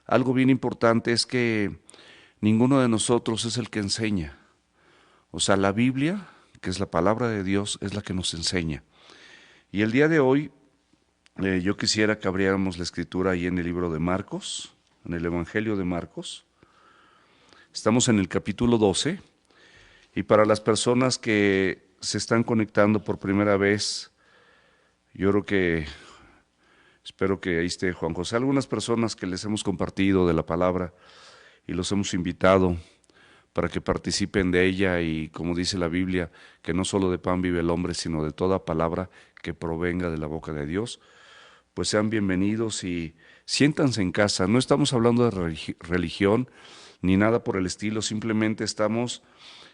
algo bien importante es que ninguno de nosotros es el que enseña. O sea, la Biblia, que es la palabra de Dios, es la que nos enseña. Y el día de hoy yo quisiera que abriéramos la escritura ahí en el libro de Marcos, en el Evangelio de Marcos. Estamos en el capítulo 12 y para las personas que se están conectando por primera vez, yo creo que, espero que ahí esté Juan José, algunas personas que les hemos compartido de la palabra y los hemos invitado para que participen de ella y como dice la Biblia, que no solo de pan vive el hombre, sino de toda palabra que provenga de la boca de Dios, pues sean bienvenidos y siéntanse en casa. No estamos hablando de religión ni nada por el estilo, simplemente estamos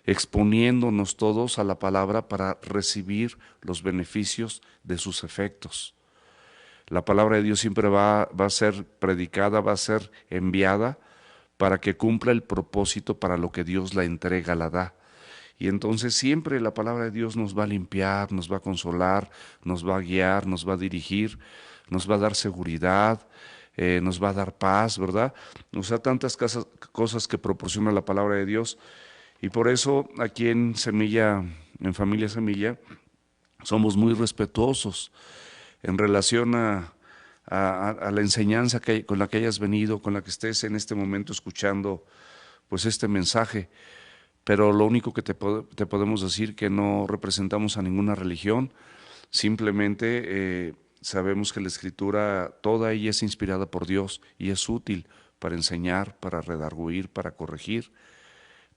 exponiéndonos todos a la palabra para recibir los beneficios de sus efectos. La palabra de Dios siempre va a ser predicada, va a ser enviada para que cumpla el propósito para lo que Dios la entrega, la da. Y entonces siempre la palabra de Dios nos va a limpiar, nos va a consolar, nos va a guiar, nos va a dirigir, nos va a dar seguridad, nos va a dar paz, ¿verdad? O sea, tantas cosas que proporciona la palabra de Dios. Y por eso aquí en Semilla, en Familia Semilla, somos muy respetuosos en relación a la enseñanza con la que hayas venido, con la que estés en este momento escuchando pues este mensaje. Pero lo único que te podemos decir que no representamos a ninguna religión, simplemente sabemos que la Escritura, toda ella es inspirada por Dios y es útil para enseñar, para redarguir, para corregir,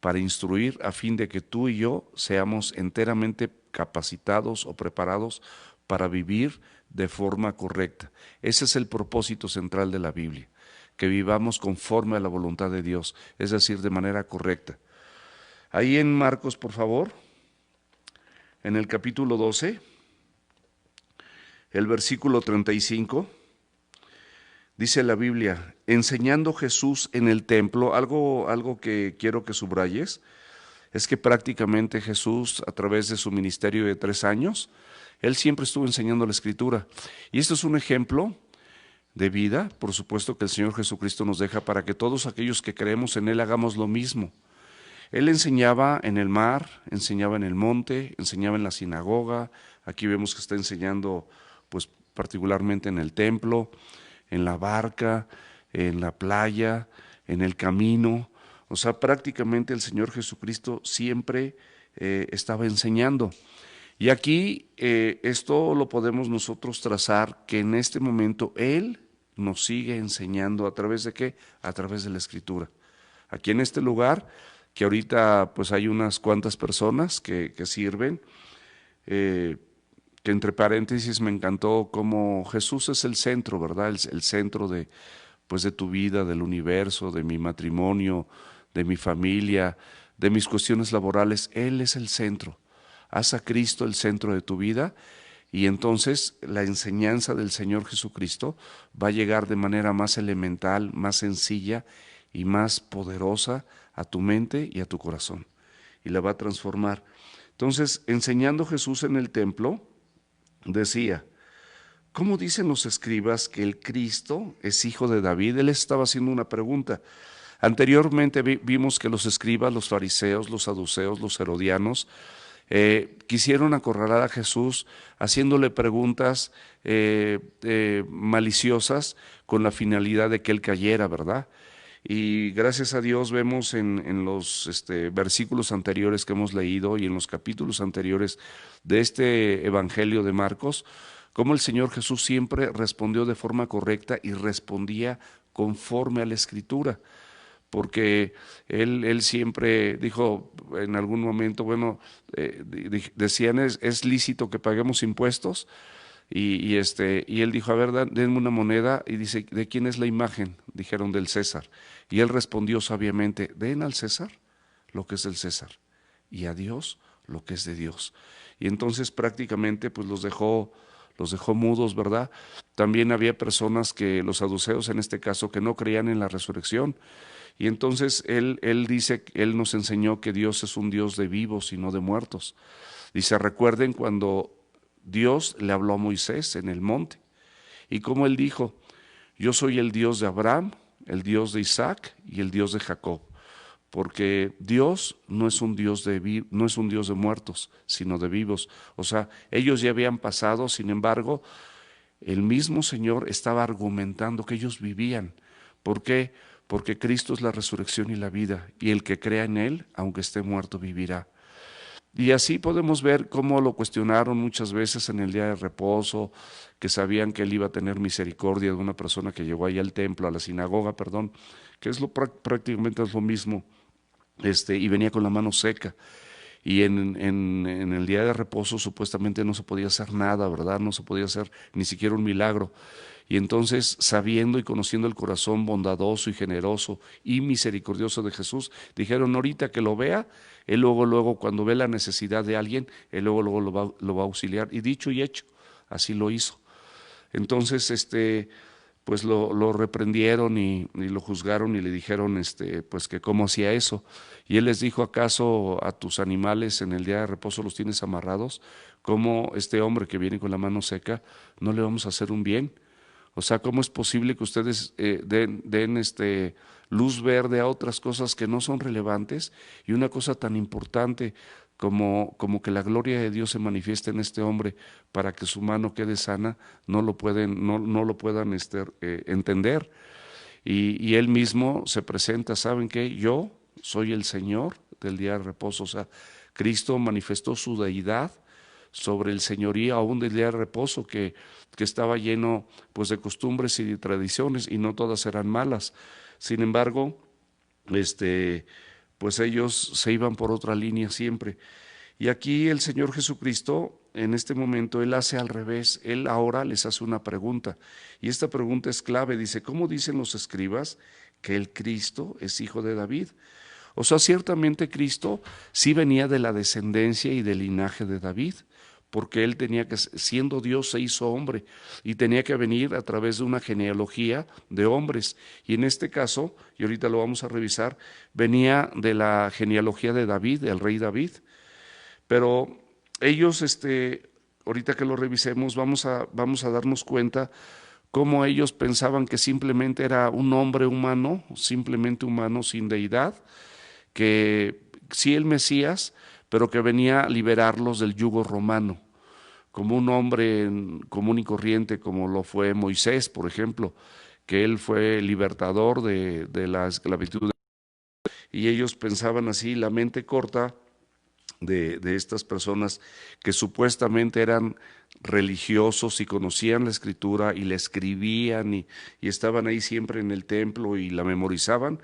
para instruir, a fin de que tú y yo seamos enteramente capacitados o preparados para vivir de forma correcta. Ese es el propósito central de la Biblia, que vivamos conforme a la voluntad de Dios, es decir, de manera correcta. Ahí en Marcos, por favor, en el capítulo 12, el versículo 35, dice la Biblia, enseñando Jesús en el templo, algo que quiero que subrayes, es que prácticamente Jesús, a través de su ministerio de 3 años, Él siempre estuvo enseñando la Escritura. Y esto es un ejemplo de vida, por supuesto, que el Señor Jesucristo nos deja para que todos aquellos que creemos en Él hagamos lo mismo. Él enseñaba en el mar, enseñaba en el monte, enseñaba en la sinagoga, aquí vemos que está enseñando pues particularmente en el templo, en la barca, en la playa, en el camino. O sea, prácticamente el Señor Jesucristo siempre estaba enseñando. Y aquí esto lo podemos nosotros trazar, que en este momento Él nos sigue enseñando. ¿A través de qué? A través de la Escritura. Aquí en este lugar, que ahorita pues hay unas cuantas personas que sirven, que entre paréntesis me encantó como Jesús es el centro, ¿verdad? El centro pues de tu vida, del universo, de mi matrimonio, de mi familia, de mis cuestiones laborales. Él es el centro. Haz a Cristo el centro de tu vida y entonces la enseñanza del Señor Jesucristo va a llegar de manera más elemental, más sencilla y más poderosa a tu mente y a tu corazón, y la va a transformar. Entonces, enseñando Jesús en el templo, decía, ¿cómo dicen los escribas que el Cristo es hijo de David? Él estaba haciendo una pregunta. Anteriormente vimos que los escribas, los fariseos, los saduceos, los herodianos, quisieron acorralar a Jesús haciéndole preguntas maliciosas con la finalidad de que él cayera, ¿verdad? Y gracias a Dios vemos en los versículos anteriores que hemos leído y en los capítulos anteriores de este Evangelio de Marcos, cómo el Señor Jesús siempre respondió de forma correcta y respondía conforme a la Escritura, porque él siempre dijo en algún momento, bueno, decían, ¿es lícito que paguemos impuestos? Y él dijo, a ver, denme una moneda, y dice, ¿de quién es la imagen? Dijeron, del César. Y él respondió sabiamente, den al César lo que es del César, y a Dios lo que es de Dios. Y entonces prácticamente pues los dejó mudos, ¿verdad? También había personas que, los saduceos en este caso, que no creían en la resurrección. Y entonces él nos enseñó que Dios es un Dios de vivos y no de muertos. Dice, recuerden cuando Dios le habló a Moisés en el monte, y como él dijo, yo soy el Dios de Abraham, el Dios de Isaac y el Dios de Jacob, porque Dios no es un Dios no es un Dios de muertos, sino de vivos. O sea, ellos ya habían pasado, sin embargo, el mismo Señor estaba argumentando que ellos vivían. ¿Por qué? Porque Cristo es la resurrección y la vida, y el que crea en Él, aunque esté muerto, vivirá. Y así podemos ver cómo lo cuestionaron muchas veces en el día de reposo, que sabían que Él iba a tener misericordia de una persona que llegó ahí al templo, a la sinagoga, perdón, que es prácticamente es lo mismo, y venía con la mano seca. Y en el día de reposo supuestamente no se podía hacer nada, ¿verdad? No se podía hacer ni siquiera un milagro. Y entonces, sabiendo y conociendo el corazón bondadoso y generoso y misericordioso de Jesús, dijeron, ahorita que lo vea, Él luego, cuando ve la necesidad de alguien, Él luego lo va a auxiliar. Y dicho y hecho, así lo hizo. Entonces, pues lo reprendieron y lo juzgaron y le dijeron, pues que cómo hacía eso. Y él les dijo, ¿acaso a tus animales en el día de reposo los tienes amarrados? ¿Cómo este hombre que viene con la mano seca no le vamos a hacer un bien? O sea, ¿cómo es posible que ustedes den luz verde a otras cosas que no son relevantes y una cosa tan importante como que la gloria de Dios se manifieste en este hombre para que su mano quede sana, no lo puedan entender? Y él mismo se presenta, ¿saben qué? Yo soy el Señor del día de reposo. O sea, Cristo manifestó su deidad sobre el señorío aún del día de reposo, que estaba lleno pues de costumbres y de tradiciones, y no todas eran malas. Sin embargo, pues ellos se iban por otra línea siempre. Y aquí el Señor Jesucristo, en este momento, Él hace al revés. Él ahora les hace una pregunta. Y esta pregunta es clave. Dice, ¿cómo dicen los escribas que el Cristo es hijo de David? O sea, ciertamente Cristo sí venía de la descendencia y del linaje de David, porque Él tenía que, siendo Dios, se hizo hombre y tenía que venir a través de una genealogía de hombres. Y en este caso, y ahorita lo vamos a revisar, venía de la genealogía de David, del rey David. Pero ellos, ahorita que lo revisemos, vamos a darnos cuenta cómo ellos pensaban que simplemente era un hombre humano, simplemente humano, sin deidad, que sí el Mesías, pero que venía a liberarlos del yugo romano, como un hombre común y corriente, como lo fue Moisés, por ejemplo, que él fue libertador de la esclavitud. Y ellos pensaban así, la mente corta de estas personas que supuestamente eran religiosos y conocían la escritura y la escribían y estaban ahí siempre en el templo y la memorizaban,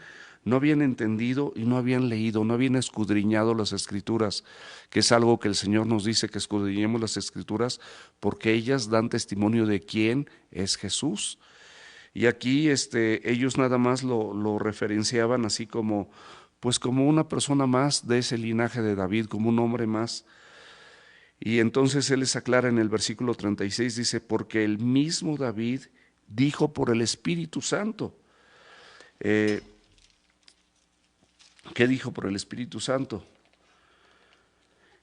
no habían entendido y no habían leído, no habían escudriñado las escrituras, que es algo que el Señor nos dice, que escudriñemos las escrituras porque ellas dan testimonio de quién es Jesús. Y aquí ellos nada más lo referenciaban así como, pues como una persona más de ese linaje de David, como un hombre más. Y entonces él les aclara en el versículo 36, dice, porque el mismo David dijo por el Espíritu Santo. ¿Qué dijo por el Espíritu Santo?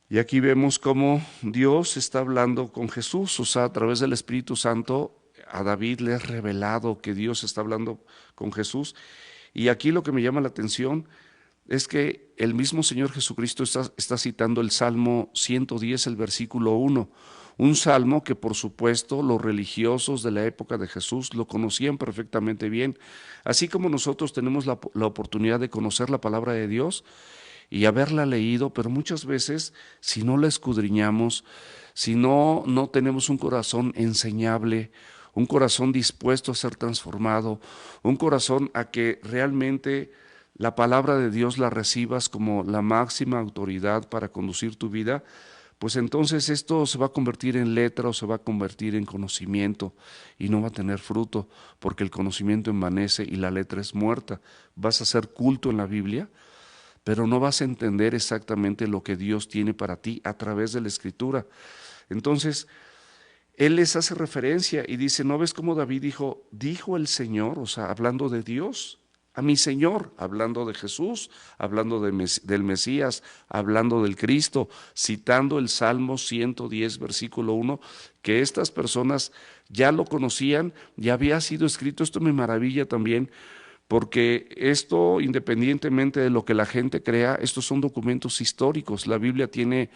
Y aquí vemos cómo Dios está hablando con Jesús, o sea, a través del Espíritu Santo a David le es revelado que Dios está hablando con Jesús. Y aquí lo que me llama la atención es que el mismo Señor Jesucristo está citando el Salmo 110, el versículo 1, un salmo que por supuesto los religiosos de la época de Jesús lo conocían perfectamente bien, así como nosotros tenemos la oportunidad de conocer la palabra de Dios y haberla leído, pero muchas veces si no la escudriñamos, si no tenemos un corazón enseñable, un corazón dispuesto a ser transformado, un corazón a que realmente la palabra de Dios la recibas como la máxima autoridad para conducir tu vida, pues entonces esto se va a convertir en letra o se va a convertir en conocimiento y no va a tener fruto, porque el conocimiento envanece y la letra es muerta. Vas a hacer culto en la Biblia, pero no vas a entender exactamente lo que Dios tiene para ti a través de la Escritura. Entonces, Él les hace referencia y dice, ¿no ves cómo David dijo el Señor, o sea, hablando de Dios, a mi Señor, hablando de Jesús, hablando del Mesías, hablando del Cristo, citando el Salmo 110, versículo 1, que estas personas ya lo conocían, ya había sido escrito? Esto me maravilla también, porque esto, independientemente de lo que la gente crea, estos son documentos históricos. La Biblia tiene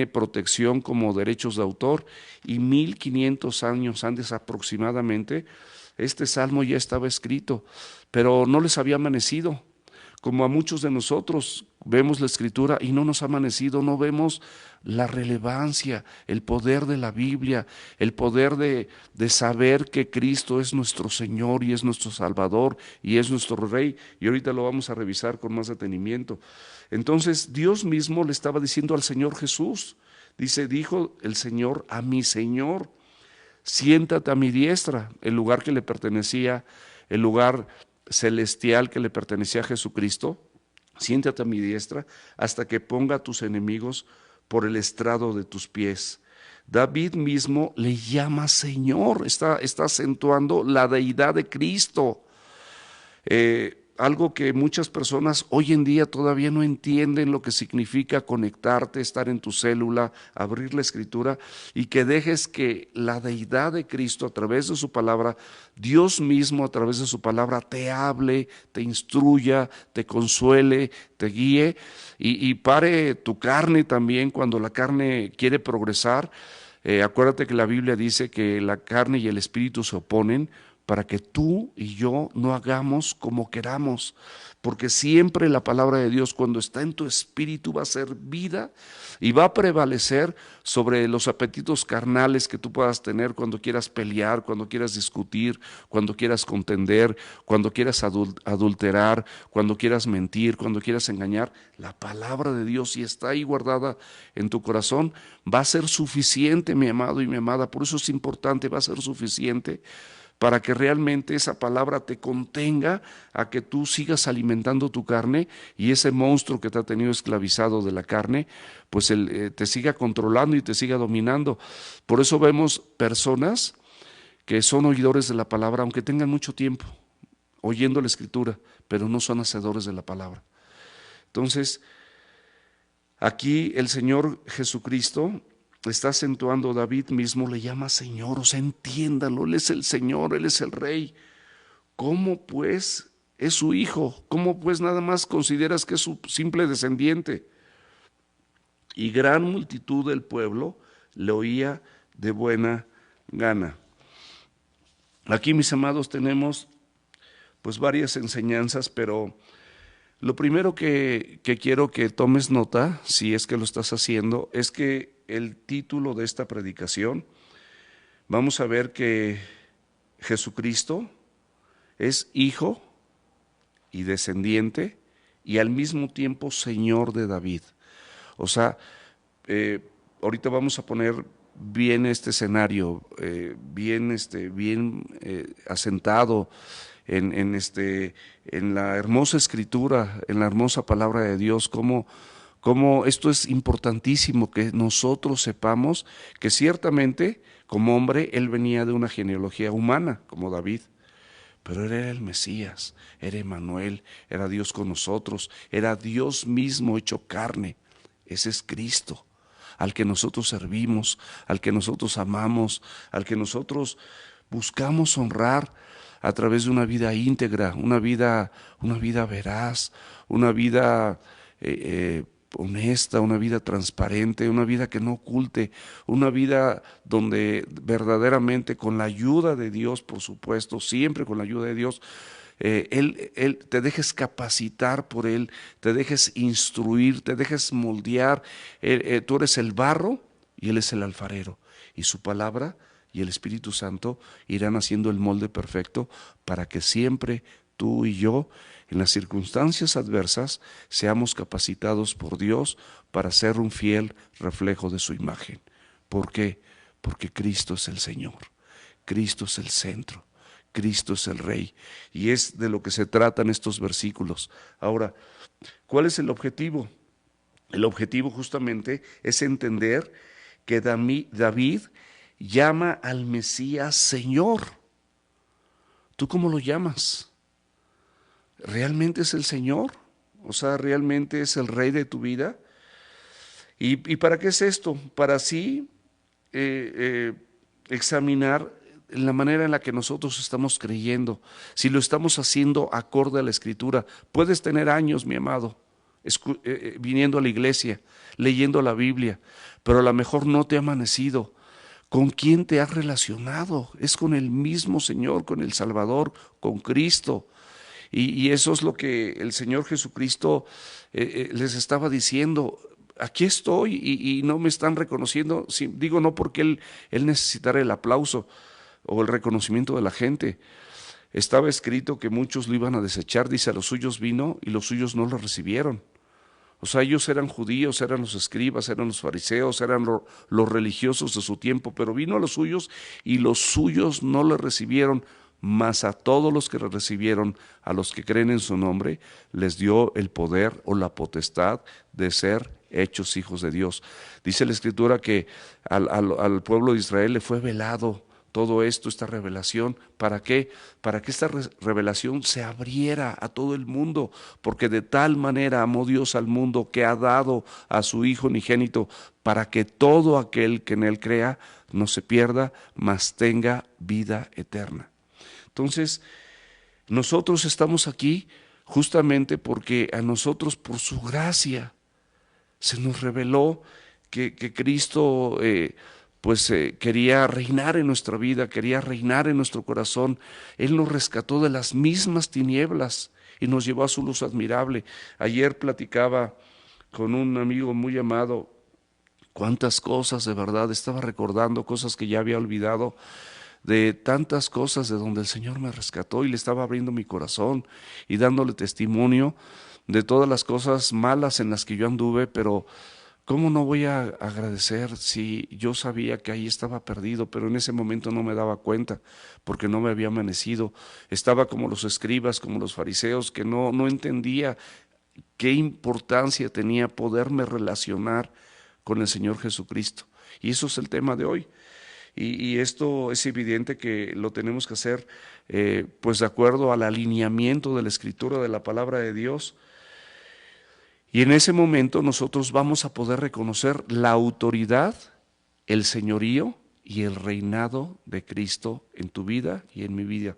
protección como derechos de autor, y 1500 años antes aproximadamente, este salmo ya estaba escrito, pero no les había amanecido. Como a muchos de nosotros vemos la escritura y no nos ha amanecido, no vemos la relevancia, el poder de la Biblia, el poder de saber que Cristo es nuestro Señor y es nuestro Salvador y es nuestro Rey. Y ahorita lo vamos a revisar con más detenimiento. Entonces Dios mismo le estaba diciendo al Señor Jesús, dijo el Señor a mi Señor: siéntate a mi diestra. El lugar que le pertenecía, el lugar celestial que le pertenecía a Jesucristo: siéntate a mi diestra hasta que ponga a tus enemigos por el estrado de tus pies. David mismo le llama Señor, está acentuando la deidad de Cristo. Algo que muchas personas hoy en día todavía no entienden lo que significa conectarte, estar en tu célula, abrir la escritura, y que dejes que la deidad de Cristo a través de su palabra, Dios mismo a través de su palabra, te hable, te instruya, te consuele, te guíe, y pare tu carne también cuando la carne quiere progresar. Acuérdate que la Biblia dice que la carne y el espíritu se oponen, para que tú y yo no hagamos como queramos, porque siempre la palabra de Dios, cuando está en tu espíritu, va a ser vida y va a prevalecer sobre los apetitos carnales que tú puedas tener cuando quieras pelear, cuando quieras discutir, cuando quieras contender, cuando quieras adulterar, cuando quieras mentir, cuando quieras engañar. La palabra de Dios, si está ahí guardada en tu corazón, va a ser suficiente, mi amado y mi amada. Por eso es importante, va a ser suficiente para que realmente esa palabra te contenga a que tú sigas alimentando tu carne, y ese monstruo que te ha tenido esclavizado de la carne, pues te siga controlando y te siga dominando. Por eso vemos personas que son oidores de la palabra, aunque tengan mucho tiempo oyendo la escritura, pero no son hacedores de la palabra. Entonces, aquí el Señor Jesucristo está acentuando, David mismo le llama Señor, o sea, entiéndalo, Él es el Señor, Él es el Rey. ¿Cómo pues es su hijo? ¿Cómo pues nada más consideras que es su simple descendiente? Y gran multitud del pueblo le oía de buena gana. Aquí, mis amados, tenemos pues varias enseñanzas, pero lo primero que quiero que tomes nota, si es que lo estás haciendo, es que el título de esta predicación, vamos a ver que Jesucristo es hijo y descendiente y al mismo tiempo Señor de David. O sea, ahorita vamos a poner bien este escenario, bien asentado en la hermosa escritura, en la hermosa palabra de Dios, como esto es importantísimo, que nosotros sepamos que ciertamente como hombre él venía de una genealogía humana, como David, pero él era el Mesías, era Emmanuel, era Dios con nosotros, era Dios mismo hecho carne. Ese es Cristo, al que nosotros servimos, al que nosotros amamos, al que nosotros buscamos honrar a través de una vida íntegra, una vida veraz, una vida honesta, una vida transparente, una vida que no oculte, una vida donde verdaderamente, con la ayuda de Dios, por supuesto, siempre con la ayuda de Dios, Él te dejes capacitar por Él, te dejes instruir, te dejes moldear. Tú eres el barro y Él es el alfarero, y su palabra y el Espíritu Santo irán haciendo el molde perfecto para que siempre tú y yo, en las circunstancias adversas, seamos capacitados por Dios para ser un fiel reflejo de su imagen. ¿Por qué? Porque Cristo es el Señor, Cristo es el centro, Cristo es el Rey, y es de lo que se tratan estos versículos. Ahora, ¿cuál es el objetivo? El objetivo justamente es entender que David llama al Mesías Señor. ¿Tú cómo lo llamas? ¿Realmente es el Señor? O sea, ¿realmente es el Rey de tu vida? ¿Y para qué es esto? Para así examinar en la manera en la que nosotros estamos creyendo, si lo estamos haciendo acorde a la Escritura. Puedes tener años, mi amado, viniendo a la iglesia, leyendo la Biblia, pero a lo mejor no te ha amanecido. ¿Con quién te has relacionado? Es con el mismo Señor, con el Salvador, con Cristo. Y eso es lo que el Señor Jesucristo les estaba diciendo. Aquí estoy y no me están reconociendo. Digo, no porque él necesitara el aplauso o el reconocimiento de la gente. Estaba escrito que muchos lo iban a desechar. Dice, a los suyos vino y los suyos no lo recibieron. O sea, ellos eran judíos, eran los escribas, eran los fariseos, eran los religiosos de su tiempo, pero vino a los suyos y los suyos no le recibieron, mas a todos los que le recibieron, a los que creen en su nombre, les dio el poder o la potestad de ser hechos hijos de Dios. Dice la Escritura que al pueblo de Israel le fue velado todo esto, esta revelación. ¿Para qué? Para que esta revelación se abriera a todo el mundo, porque de tal manera amó Dios al mundo que ha dado a su Hijo unigénito, para que todo aquel que en él crea no se pierda, mas tenga vida eterna. Entonces, nosotros estamos aquí justamente porque a nosotros, por su gracia, se nos reveló que Cristo quería reinar en nuestra vida, quería reinar en nuestro corazón. Él nos rescató de las mismas tinieblas y nos llevó a su luz admirable. Ayer platicaba con un amigo muy amado, cuántas cosas de verdad, estaba recordando cosas que ya había olvidado, de tantas cosas de donde el Señor me rescató, y le estaba abriendo mi corazón y dándole testimonio de todas las cosas malas en las que yo anduve, pero ¿cómo no voy a agradecer si yo sabía que ahí estaba perdido, pero en ese momento no me daba cuenta porque no me había amanecido? Estaba como los escribas, como los fariseos, que no entendía qué importancia tenía poderme relacionar con el Señor Jesucristo. Y eso es el tema de hoy. Y esto es evidente que lo tenemos que hacer pues de acuerdo al alineamiento de la Escritura, de la palabra de Dios. Y en ese momento nosotros vamos a poder reconocer la autoridad, el señorío y el reinado de Cristo en tu vida y en mi vida.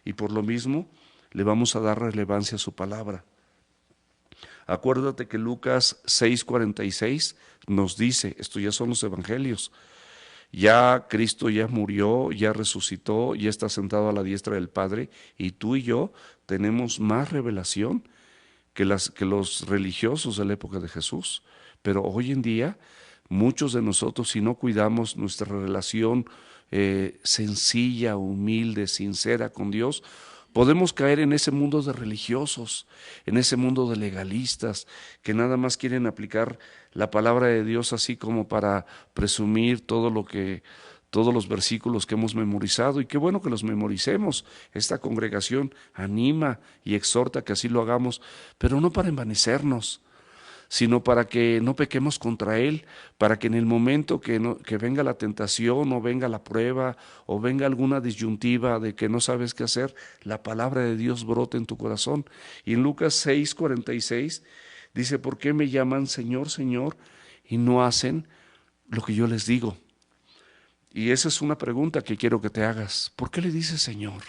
Y por lo mismo le vamos a dar relevancia a su palabra. Acuérdate que Lucas 6:46 nos dice, esto ya son los evangelios, ya Cristo ya murió, ya resucitó, ya está sentado a la diestra del Padre, y tú y yo tenemos más revelación que los religiosos de la época de Jesús. Pero hoy en día, muchos de nosotros, si no cuidamos nuestra relación sencilla, humilde, sincera con Dios, podemos caer en ese mundo de religiosos, en ese mundo de legalistas, que nada más quieren aplicar la palabra de Dios así como para presumir todos los versículos que hemos memorizado, y qué bueno que los memoricemos. Esta congregación anima y exhorta que así lo hagamos, pero no para envanecernos, sino para que no pequemos contra Él, para que en el momento que venga la tentación o venga la prueba o venga alguna disyuntiva de que no sabes qué hacer, la palabra de Dios brote en tu corazón. Y en Lucas 6:46 dice, ¿por qué me llaman Señor, Señor, y no hacen lo que yo les digo? Y esa es una pregunta que quiero que te hagas. ¿Por qué le dices Señor?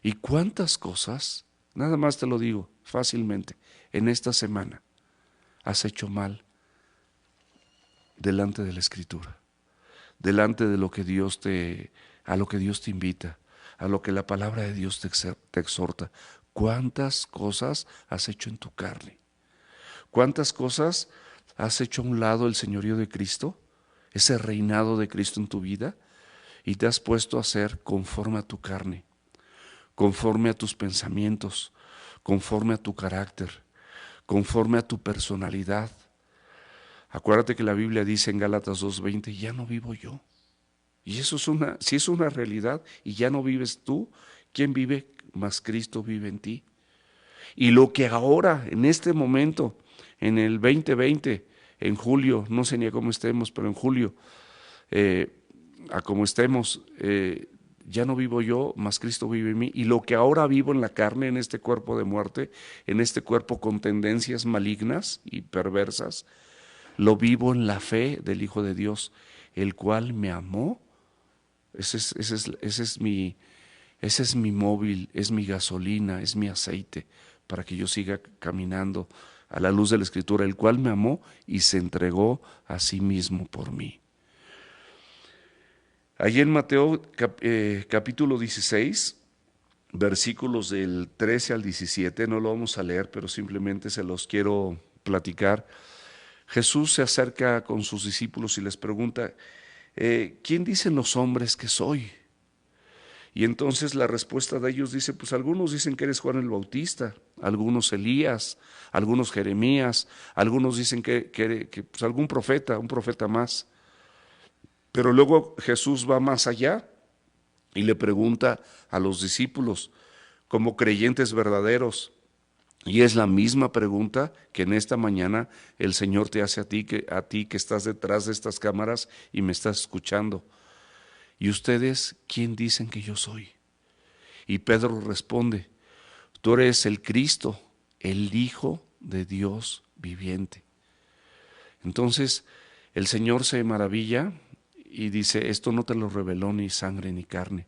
¿Y cuántas cosas, nada más te lo digo fácilmente, en esta semana has hecho mal delante de la Escritura, delante de lo que a lo que Dios te invita, a lo que la palabra de Dios te exhorta? ¿Cuántas cosas has hecho en tu carne? ¿Cuántas cosas has hecho a un lado el señorío de Cristo, ese reinado de Cristo en tu vida, y te has puesto a hacer conforme a tu carne, conforme a tus pensamientos, conforme a tu carácter, conforme a tu personalidad? Acuérdate que la Biblia dice en Gálatas 2:20, ya no vivo yo. Y eso si es una realidad y ya no vives tú, ¿quién vive? Mas Cristo vive en ti. Y lo que ahora, en este momento, en el 2020, en julio, no sé ni a cómo estemos, pero en julio, a como estemos, ya no vivo yo, mas Cristo vive en mí. Y lo que ahora vivo en la carne, en este cuerpo de muerte, en este cuerpo con tendencias malignas y perversas, lo vivo en la fe del Hijo de Dios, el cual me amó Ese es mi móvil, es mi gasolina, es mi aceite para que yo siga caminando a la luz de la Escritura, el cual me amó y se entregó a sí mismo por mí. Allí en Mateo capítulo 16, versículos del 13 al 17, no lo vamos a leer, pero simplemente se los quiero platicar. Jesús se acerca con sus discípulos y les pregunta, ¿quién dicen los hombres que soy? Y entonces la respuesta de ellos dice, pues algunos dicen que eres Juan el Bautista, algunos Elías, algunos Jeremías, algunos dicen que pues algún profeta, un profeta más. Pero luego Jesús va más allá y le pregunta a los discípulos como creyentes verdaderos. Y es la misma pregunta que en esta mañana el Señor te hace a ti que estás detrás de estas cámaras y me estás escuchando. ¿Y ustedes quién dicen que yo soy? Y Pedro responde, tú eres el Cristo, el Hijo de Dios viviente. Entonces el Señor se maravilla y dice, esto no te lo reveló ni sangre ni carne,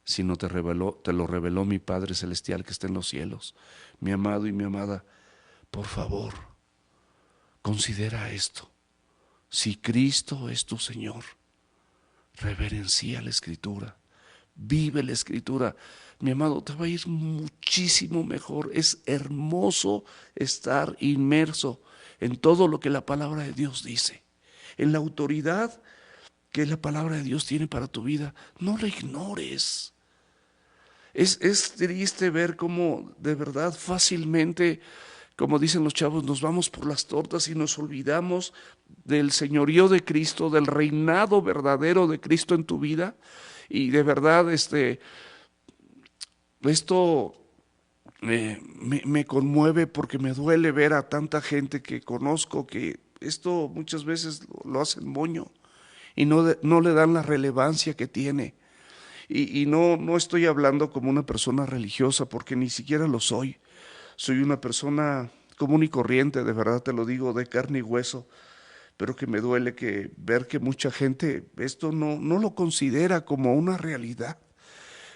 sino te lo reveló mi Padre Celestial que está en los cielos. Mi amado y mi amada, por favor, considera esto. Si Cristo es tu Señor, reverencia la Escritura, vive la Escritura. Mi amado, te va a ir muchísimo mejor. Es hermoso estar inmerso en todo lo que la palabra de Dios dice, en la autoridad que la palabra de Dios tiene para tu vida. No la ignores. Es triste ver cómo de verdad fácilmente, como dicen los chavos, nos vamos por las tortas y nos olvidamos del señorío de Cristo, del reinado verdadero de Cristo en tu vida. Y de verdad, esto me conmueve porque me duele ver a tanta gente que conozco que esto muchas veces lo hacen moño y no le dan la relevancia que tiene. Y no estoy hablando como una persona religiosa, porque ni siquiera lo soy. Soy una persona común y corriente, de verdad te lo digo, de carne y hueso, pero que me duele ver que mucha gente esto no lo considera como una realidad,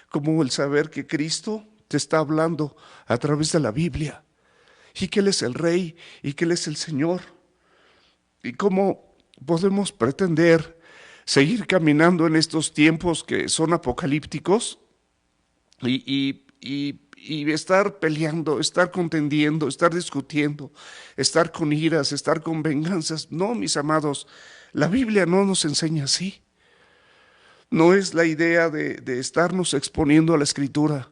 como el saber que Cristo te está hablando a través de la Biblia, y que Él es el Rey, y que Él es el Señor. Y cómo podemos pretender seguir caminando en estos tiempos que son apocalípticos y estar peleando, estar contendiendo, estar discutiendo, estar con iras, estar con venganzas. No, mis amados, la Biblia no nos enseña así. No es la idea de estarnos exponiendo a la Escritura.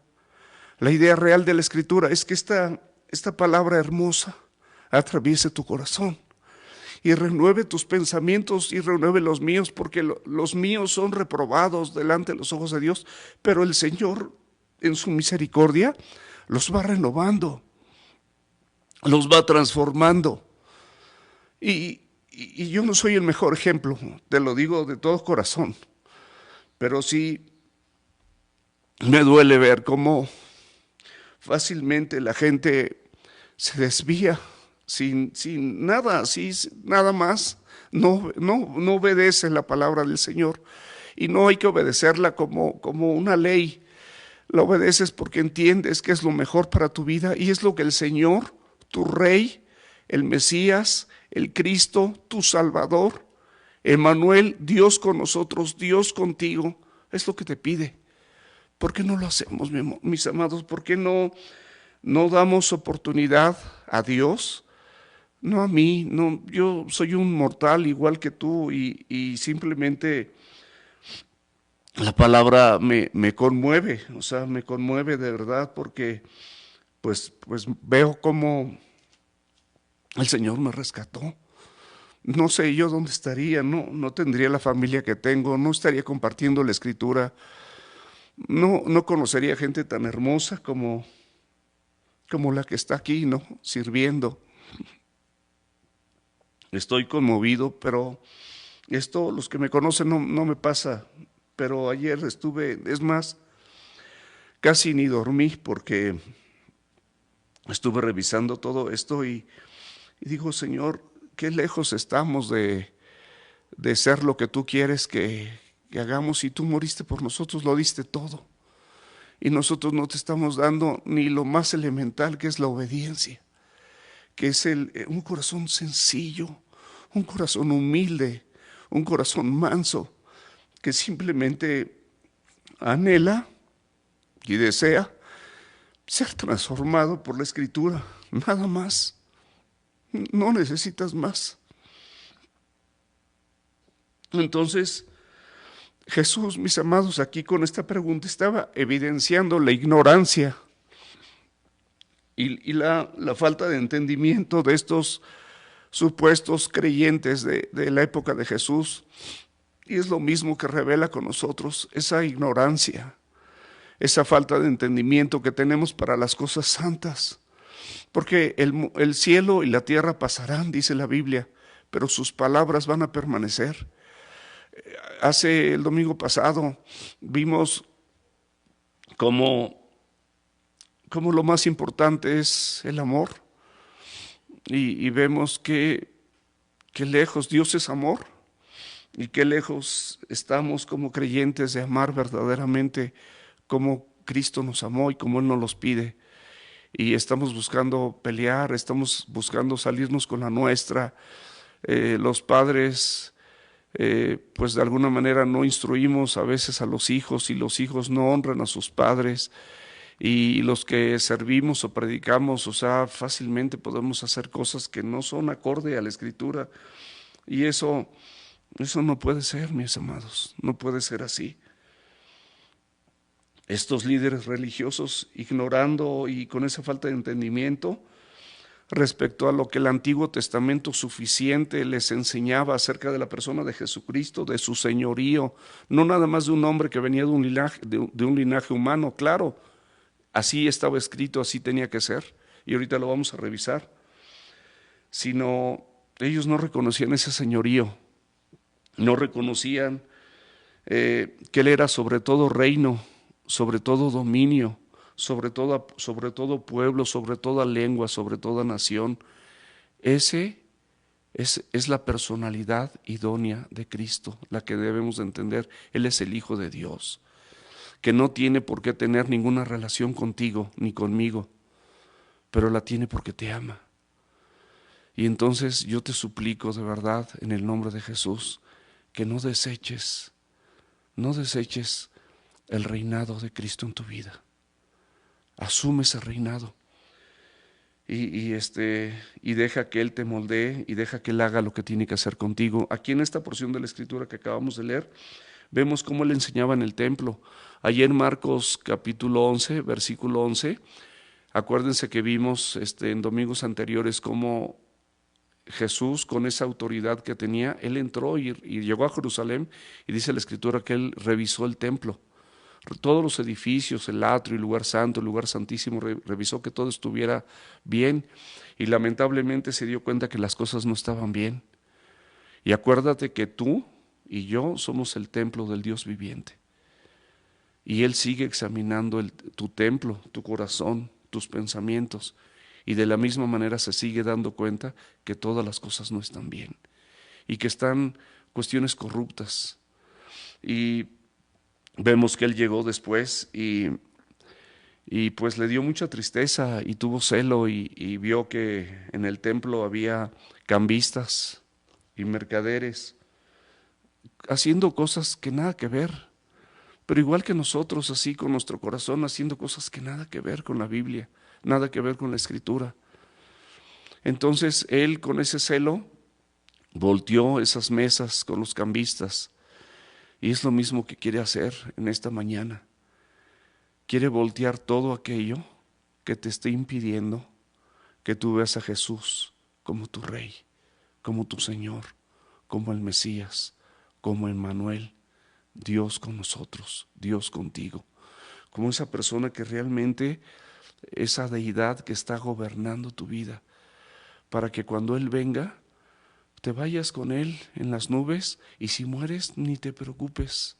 La idea real de la Escritura es que esta palabra hermosa atraviese tu corazón y renueve tus pensamientos y renueve los míos, porque los míos son reprobados delante de los ojos de Dios, pero el Señor en su misericordia los va renovando, los va transformando. Y yo no soy el mejor ejemplo, te lo digo de todo corazón, pero sí me duele ver cómo fácilmente la gente se desvía sin nada, así nada más, no obedece la palabra del Señor. Y no hay que obedecerla como una ley. La obedeces porque entiendes que es lo mejor para tu vida y es lo que el Señor, tu Rey, el Mesías, el Cristo, tu Salvador, Emmanuel, Dios con nosotros, Dios contigo, es lo que te pide. ¿Por qué no lo hacemos, mis amados? ¿Por qué no damos oportunidad a Dios? No a mí, no, yo soy un mortal igual que tú y simplemente la palabra me conmueve, o sea, me conmueve de verdad porque pues veo cómo el Señor me rescató. No sé yo dónde estaría, no tendría la familia que tengo, no estaría compartiendo la Escritura, no conocería gente tan hermosa como la que está aquí, ¿no? Sirviendo. Estoy conmovido, pero esto, los que me conocen no me pasa, pero ayer estuve, es más, casi ni dormí porque estuve revisando todo esto y digo, Señor, qué lejos estamos de ser lo que tú quieres que que hagamos y tú moriste por nosotros, lo diste todo. Y nosotros no te estamos dando ni lo más elemental, que es la obediencia, que es un corazón sencillo, un corazón humilde, un corazón manso, que simplemente anhela y desea ser transformado por la Escritura, nada más. No necesitas más. Entonces, Jesús, mis amados, aquí con esta pregunta estaba evidenciando la ignorancia y la falta de entendimiento de estos supuestos creyentes de la época de Jesús. Y es lo mismo que revela con nosotros, esa ignorancia, esa falta de entendimiento que tenemos para las cosas santas. Porque el cielo y la tierra pasarán, dice la Biblia, pero sus palabras van a permanecer. Hace el domingo pasado vimos cómo lo más importante es el amor. Y vemos que lejos Dios es amor y qué lejos estamos como creyentes de amar verdaderamente como Cristo nos amó y como Él nos los pide. Y estamos buscando pelear, estamos buscando salirnos con la nuestra. Los padres, pues de alguna manera no instruimos a veces a los hijos y los hijos no honran a sus padres. Y los que servimos o predicamos, o sea, fácilmente podemos hacer cosas que no son acorde a la Escritura. Y eso no puede ser, mis amados, no puede ser así. Estos líderes religiosos, ignorando y con esa falta de entendimiento respecto a lo que el Antiguo Testamento suficiente les enseñaba acerca de la persona de Jesucristo, de su señorío, no nada más de un hombre que venía de un linaje humano, claro, así estaba escrito, así tenía que ser, y ahorita lo vamos a revisar, sino ellos no reconocían ese señorío, no reconocían que Él era sobre todo reino, sobre todo dominio, sobre todo pueblo, sobre toda lengua, sobre toda nación. Ese es la personalidad idónea de Cristo, la que debemos de entender. Él es el Hijo de Dios, que no tiene por qué tener ninguna relación contigo ni conmigo, pero la tiene porque te ama. Y entonces yo te suplico de verdad, en el nombre de Jesús, que no deseches el reinado de Cristo en tu vida. Asume ese reinado y deja que Él te moldee y deja que Él haga lo que tiene que hacer contigo. Aquí en esta porción de la Escritura que acabamos de leer, vemos cómo Él enseñaba en el templo. Ayer en Marcos capítulo 11, versículo 11, acuérdense que vimos en domingos anteriores cómo Jesús, con esa autoridad que tenía, Él entró y llegó a Jerusalén, y dice la Escritura que Él revisó el templo, todos los edificios, el atrio, el lugar santo, el lugar santísimo, revisó que todo estuviera bien, y lamentablemente se dio cuenta que las cosas no estaban bien. Y acuérdate que tú y yo somos el templo del Dios viviente, y Él sigue examinando tu templo, tu corazón, tus pensamientos, y de la misma manera se sigue dando cuenta que todas las cosas no están bien y que están cuestiones corruptas. Y vemos que Él llegó después y pues le dio mucha tristeza y tuvo celo y vio que en el templo había cambistas y mercaderes haciendo cosas que nada que ver, pero igual que nosotros, así con nuestro corazón, haciendo cosas que nada que ver con la Biblia, nada que ver con la Escritura. Entonces Él, con ese celo, volteó esas mesas con los cambistas, y es lo mismo que quiere hacer en esta mañana. Quiere voltear todo aquello que te esté impidiendo que tú veas a Jesús como tu Rey, como tu Señor, como el Mesías, como Emmanuel, Dios con nosotros, Dios contigo, como esa persona que realmente, esa deidad que está gobernando tu vida, para que cuando Él venga, te vayas con Él en las nubes, y si mueres, ni te preocupes.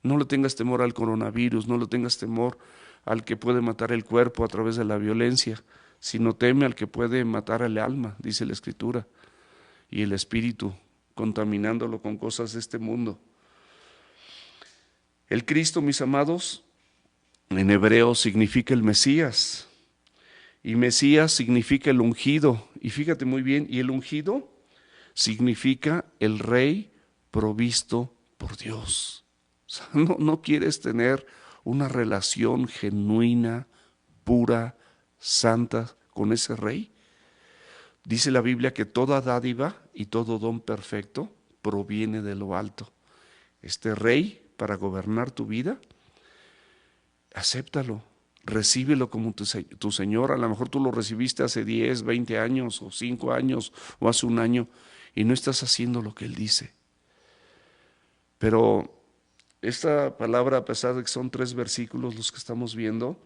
No le tengas temor al coronavirus, no le tengas temor al que puede matar el cuerpo a través de la violencia, sino teme al que puede matar el alma, dice la Escritura, y el espíritu, contaminándolo con cosas de este mundo. El Cristo, mis amados, en hebreo significa el Mesías, y Mesías significa el ungido, y fíjate muy bien, y el ungido significa el rey provisto por Dios. O sea, no quieres tener una relación genuina, pura, santa con ese rey. Dice la Biblia que toda dádiva y todo don perfecto proviene de lo alto. Este rey, para gobernar tu vida, acéptalo, recíbelo como tu Señor. A lo mejor tú lo recibiste hace 10, 20 años o 5 años o hace un año y no estás haciendo lo que Él dice. Pero esta palabra, a pesar de que son 3 versículos los que estamos viendo,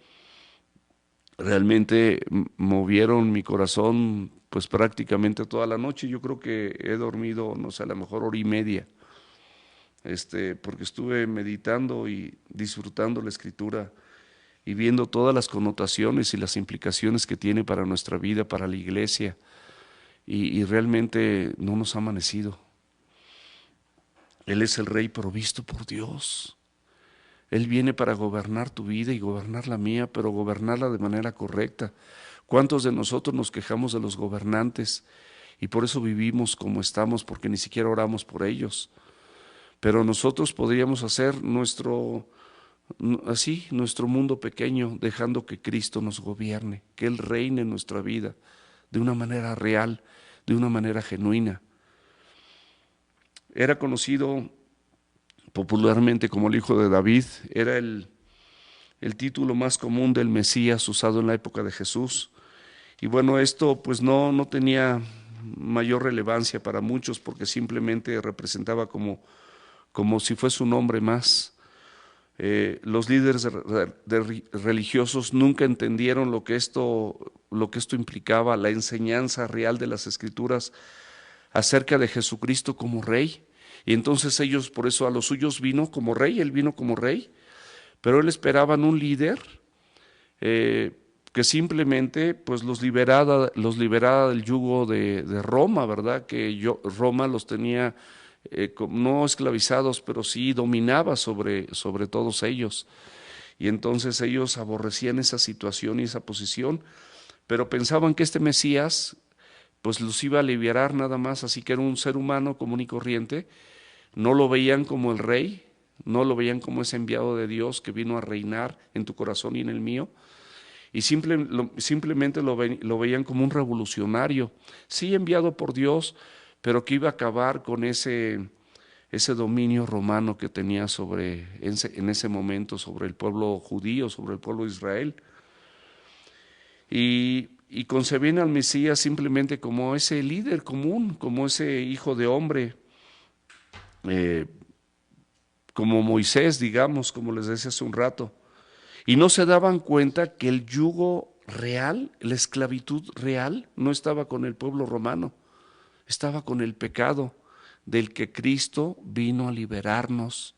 realmente movieron mi corazón pues prácticamente toda la noche. Yo creo que he dormido, no sé, a lo mejor hora y media, porque estuve meditando y disfrutando la escritura y viendo todas las connotaciones y las implicaciones que tiene para nuestra vida, para la iglesia, y realmente no nos ha amanecido. Él es el Rey provisto por Dios. Él viene para gobernar tu vida y gobernar la mía, pero gobernarla de manera correcta. ¿Cuántos de nosotros nos quejamos de los gobernantes y por eso vivimos como estamos, porque ni siquiera oramos por ellos? Pero nosotros podríamos hacer nuestro mundo pequeño, dejando que Cristo nos gobierne, que Él reine en nuestra vida de una manera real, de una manera genuina. Era conocido popularmente como el Hijo de David, era el título más común del Mesías usado en la época de Jesús. Y bueno, esto pues no tenía mayor relevancia para muchos porque simplemente representaba como si fuese un hombre más. Los líderes religiosos nunca entendieron lo que esto implicaba, la enseñanza real de las Escrituras acerca de Jesucristo como Rey. Y entonces ellos, por eso a los suyos vino como Rey, Él vino como Rey, pero Él esperaban un líder que simplemente pues los liberara del yugo de Roma, ¿verdad? Que Roma los tenía no esclavizados, pero sí dominaba sobre todos ellos. Y entonces ellos aborrecían esa situación y esa posición, pero pensaban que este Mesías pues los iba a liberar nada más, así que era un ser humano común y corriente. No lo veían como el rey, no lo veían como ese enviado de Dios que vino a reinar en tu corazón y en el mío, y simplemente lo veían como un revolucionario, sí enviado por Dios, pero que iba a acabar con ese dominio romano que tenía en ese momento sobre el pueblo judío, sobre el pueblo de Israel. Y concebían al Mesías simplemente como ese líder común, como ese hijo de hombre, eh, como Moisés, digamos, como les decía hace un rato. Y no se daban cuenta que el yugo real, la esclavitud real, no estaba con el pueblo romano, estaba con el pecado del que Cristo vino a liberarnos,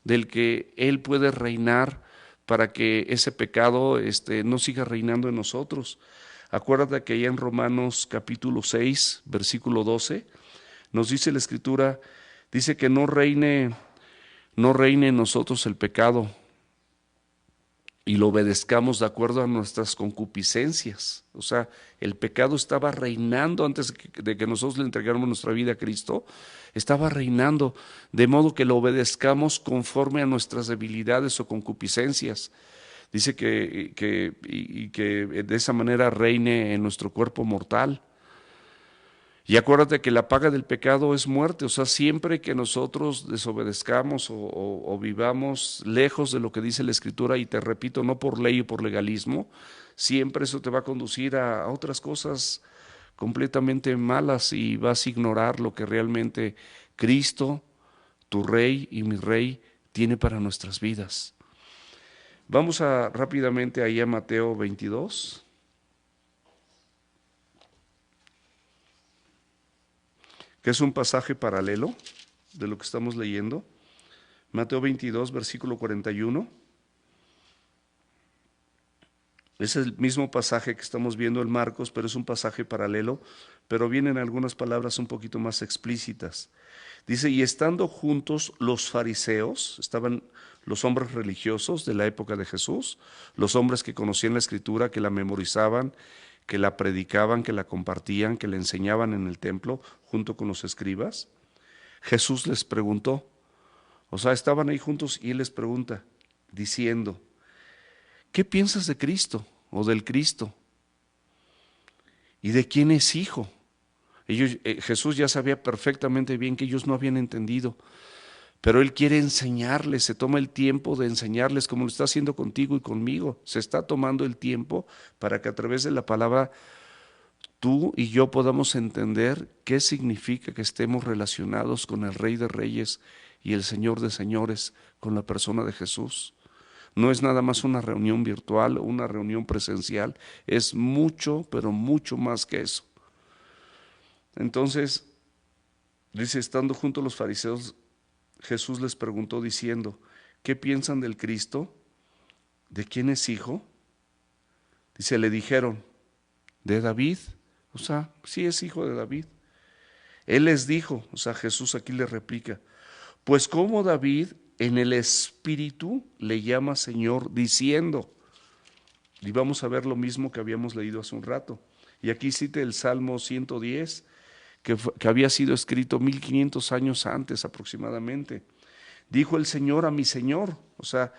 del que Él puede reinar para que ese pecado no siga reinando en nosotros. Acuérdate que allá en Romanos capítulo 6, versículo 12, nos dice la Escritura, dice que no reine en nosotros el pecado y lo obedezcamos de acuerdo a nuestras concupiscencias. O sea, el pecado estaba reinando antes de que nosotros le entregáramos nuestra vida a Cristo, estaba reinando, de modo que lo obedezcamos conforme a nuestras debilidades o concupiscencias. Dice que de esa manera reine en nuestro cuerpo mortal. Y acuérdate que la paga del pecado es muerte, o sea, siempre que nosotros desobedezcamos o vivamos lejos de lo que dice la Escritura, y te repito, no por ley o por legalismo, siempre eso te va a conducir a otras cosas completamente malas y vas a ignorar lo que realmente Cristo, tu Rey y mi Rey, tiene para nuestras vidas. Vamos rápidamente ahí a Mateo 22. Que es un pasaje paralelo de lo que estamos leyendo. Mateo 22, versículo 41. Es el mismo pasaje que estamos viendo en Marcos, pero es un pasaje paralelo, pero vienen algunas palabras un poquito más explícitas. Dice, y estando juntos los fariseos, estaban los hombres religiosos de la época de Jesús, los hombres que conocían la Escritura, que la memorizaban, que la predicaban, que la compartían, que la enseñaban en el templo, junto con los escribas. Jesús les preguntó, o sea, estaban ahí juntos y él les pregunta, diciendo, ¿qué piensas de Cristo o del Cristo? ¿Y de quién es hijo? Jesús ya sabía perfectamente bien que ellos no habían entendido, pero Él quiere enseñarles, se toma el tiempo de enseñarles como lo está haciendo contigo y conmigo. Se está tomando el tiempo para que a través de la palabra tú y yo podamos entender qué significa que estemos relacionados con el Rey de Reyes y el Señor de Señores, con la persona de Jesús. No es nada más una reunión virtual o una reunión presencial, es mucho, pero mucho más que eso. Entonces, dice, estando junto a los fariseos, Jesús les preguntó diciendo, ¿qué piensan del Cristo? ¿De quién es hijo? Dice, le dijeron, de David. O sea, sí es hijo de David. Él les dijo, o sea, Jesús aquí le replica, pues como David en el Espíritu le llama Señor diciendo, y vamos a ver lo mismo que habíamos leído hace un rato. Y aquí cita el Salmo 110, que había sido escrito 1500 años antes aproximadamente. Dijo el Señor a mi Señor, o sea,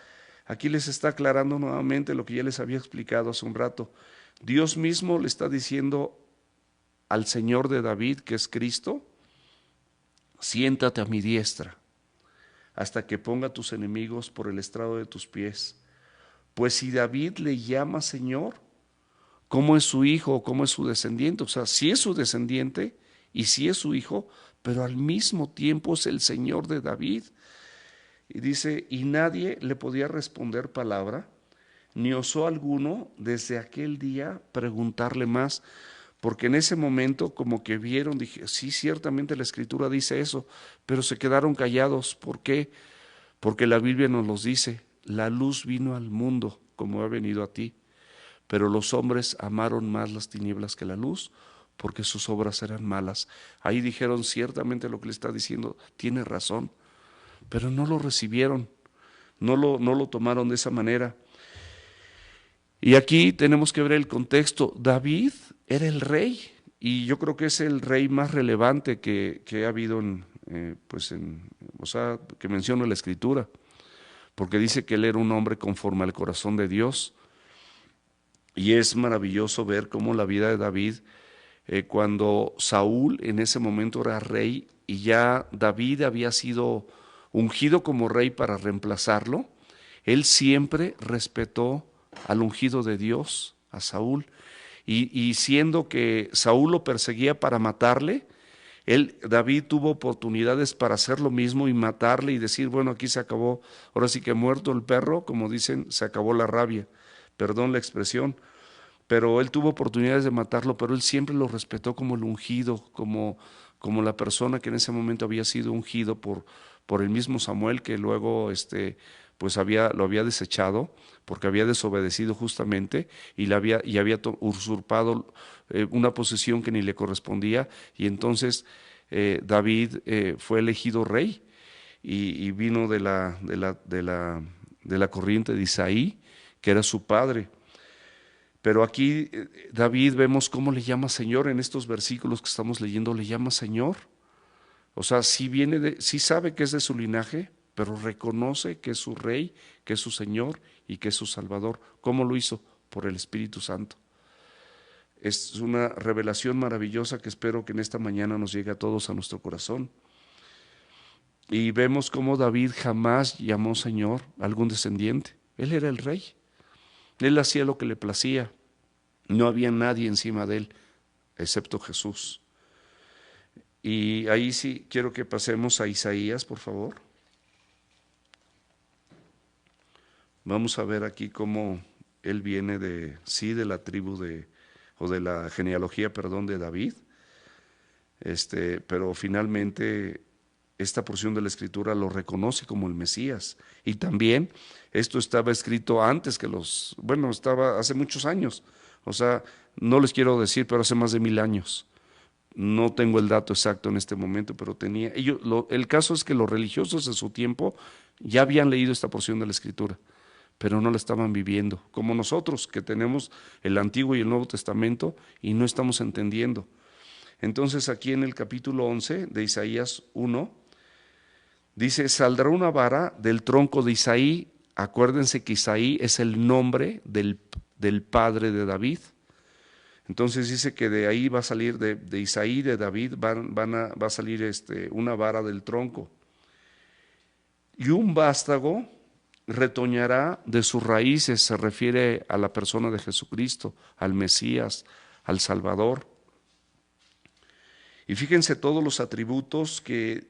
aquí les está aclarando nuevamente lo que ya les había explicado hace un rato. Dios mismo le está diciendo al Señor de David, que es Cristo, siéntate a mi diestra, hasta que ponga a tus enemigos por el estrado de tus pies. Pues si David le llama Señor, ¿cómo es su hijo o cómo es su descendiente? O sea, sí es su descendiente y sí es su hijo, pero al mismo tiempo es el Señor de David. Y dice, y nadie le podía responder palabra, ni osó alguno desde aquel día preguntarle más, porque en ese momento como que vieron, dije, sí, ciertamente la Escritura dice eso, pero se quedaron callados. ¿Por qué? Porque la Biblia nos los dice, la luz vino al mundo como ha venido a ti, pero los hombres amaron más las tinieblas que la luz, porque sus obras eran malas. Ahí dijeron, ciertamente lo que le está diciendo tiene razón, pero no lo recibieron, no lo tomaron de esa manera. Y aquí tenemos que ver el contexto. David era el rey, y yo creo que es el rey más relevante que ha habido o sea, que menciona la Escritura, porque dice que él era un hombre conforme al corazón de Dios. Y es maravilloso ver cómo la vida de David, cuando Saúl en ese momento era rey y ya David había sido ungido como rey para reemplazarlo, él siempre respetó al ungido de Dios, a Saúl. Y siendo que Saúl lo perseguía para matarle, David tuvo oportunidades para hacer lo mismo y matarle y decir, bueno, aquí se acabó, ahora sí que muerto el perro, como dicen, se acabó la rabia, perdón la expresión, pero él tuvo oportunidades de matarlo, pero él siempre lo respetó como el ungido, como la persona que en ese momento había sido ungido por el mismo Samuel, que luego pues lo había desechado porque había desobedecido justamente y había usurpado una posición que ni le correspondía, y entonces David fue elegido rey y vino de la corriente de Isaí, que era su padre. Pero aquí David vemos cómo le llama Señor en estos versículos que estamos leyendo, le llama Señor. O sea, sí sabe que es de su linaje, pero reconoce que es su rey, que es su Señor y que es su Salvador. ¿Cómo lo hizo? Por el Espíritu Santo. Es una revelación maravillosa que espero que en esta mañana nos llegue a todos a nuestro corazón. Y vemos cómo David jamás llamó Señor a algún descendiente. Él era el rey. Él hacía lo que le placía. No había nadie encima de él, excepto Jesús. Y ahí sí quiero que pasemos a Isaías, por favor. Vamos a ver aquí cómo él viene de la tribu o de la genealogía, perdón, de David. Pero finalmente esta porción de la Escritura lo reconoce como el Mesías. Y también esto estaba escrito antes que estaba hace muchos años. O sea, no les quiero decir, pero hace más de 1000 años. No tengo el dato exacto en este momento, pero tenía. El caso es que los religiosos de su tiempo ya habían leído esta porción de la Escritura, pero no la estaban viviendo, como nosotros que tenemos el Antiguo y el Nuevo Testamento y no estamos entendiendo. Entonces aquí en el capítulo 11 de Isaías 1, dice, saldrá una vara del tronco de Isaí. Acuérdense que Isaí es el nombre del padre de David. Entonces dice que de ahí va a salir, de Isaí, de David, va a salir una vara del tronco. Y un vástago retoñará de sus raíces, se refiere a la persona de Jesucristo, al Mesías, al Salvador. Y fíjense todos los atributos que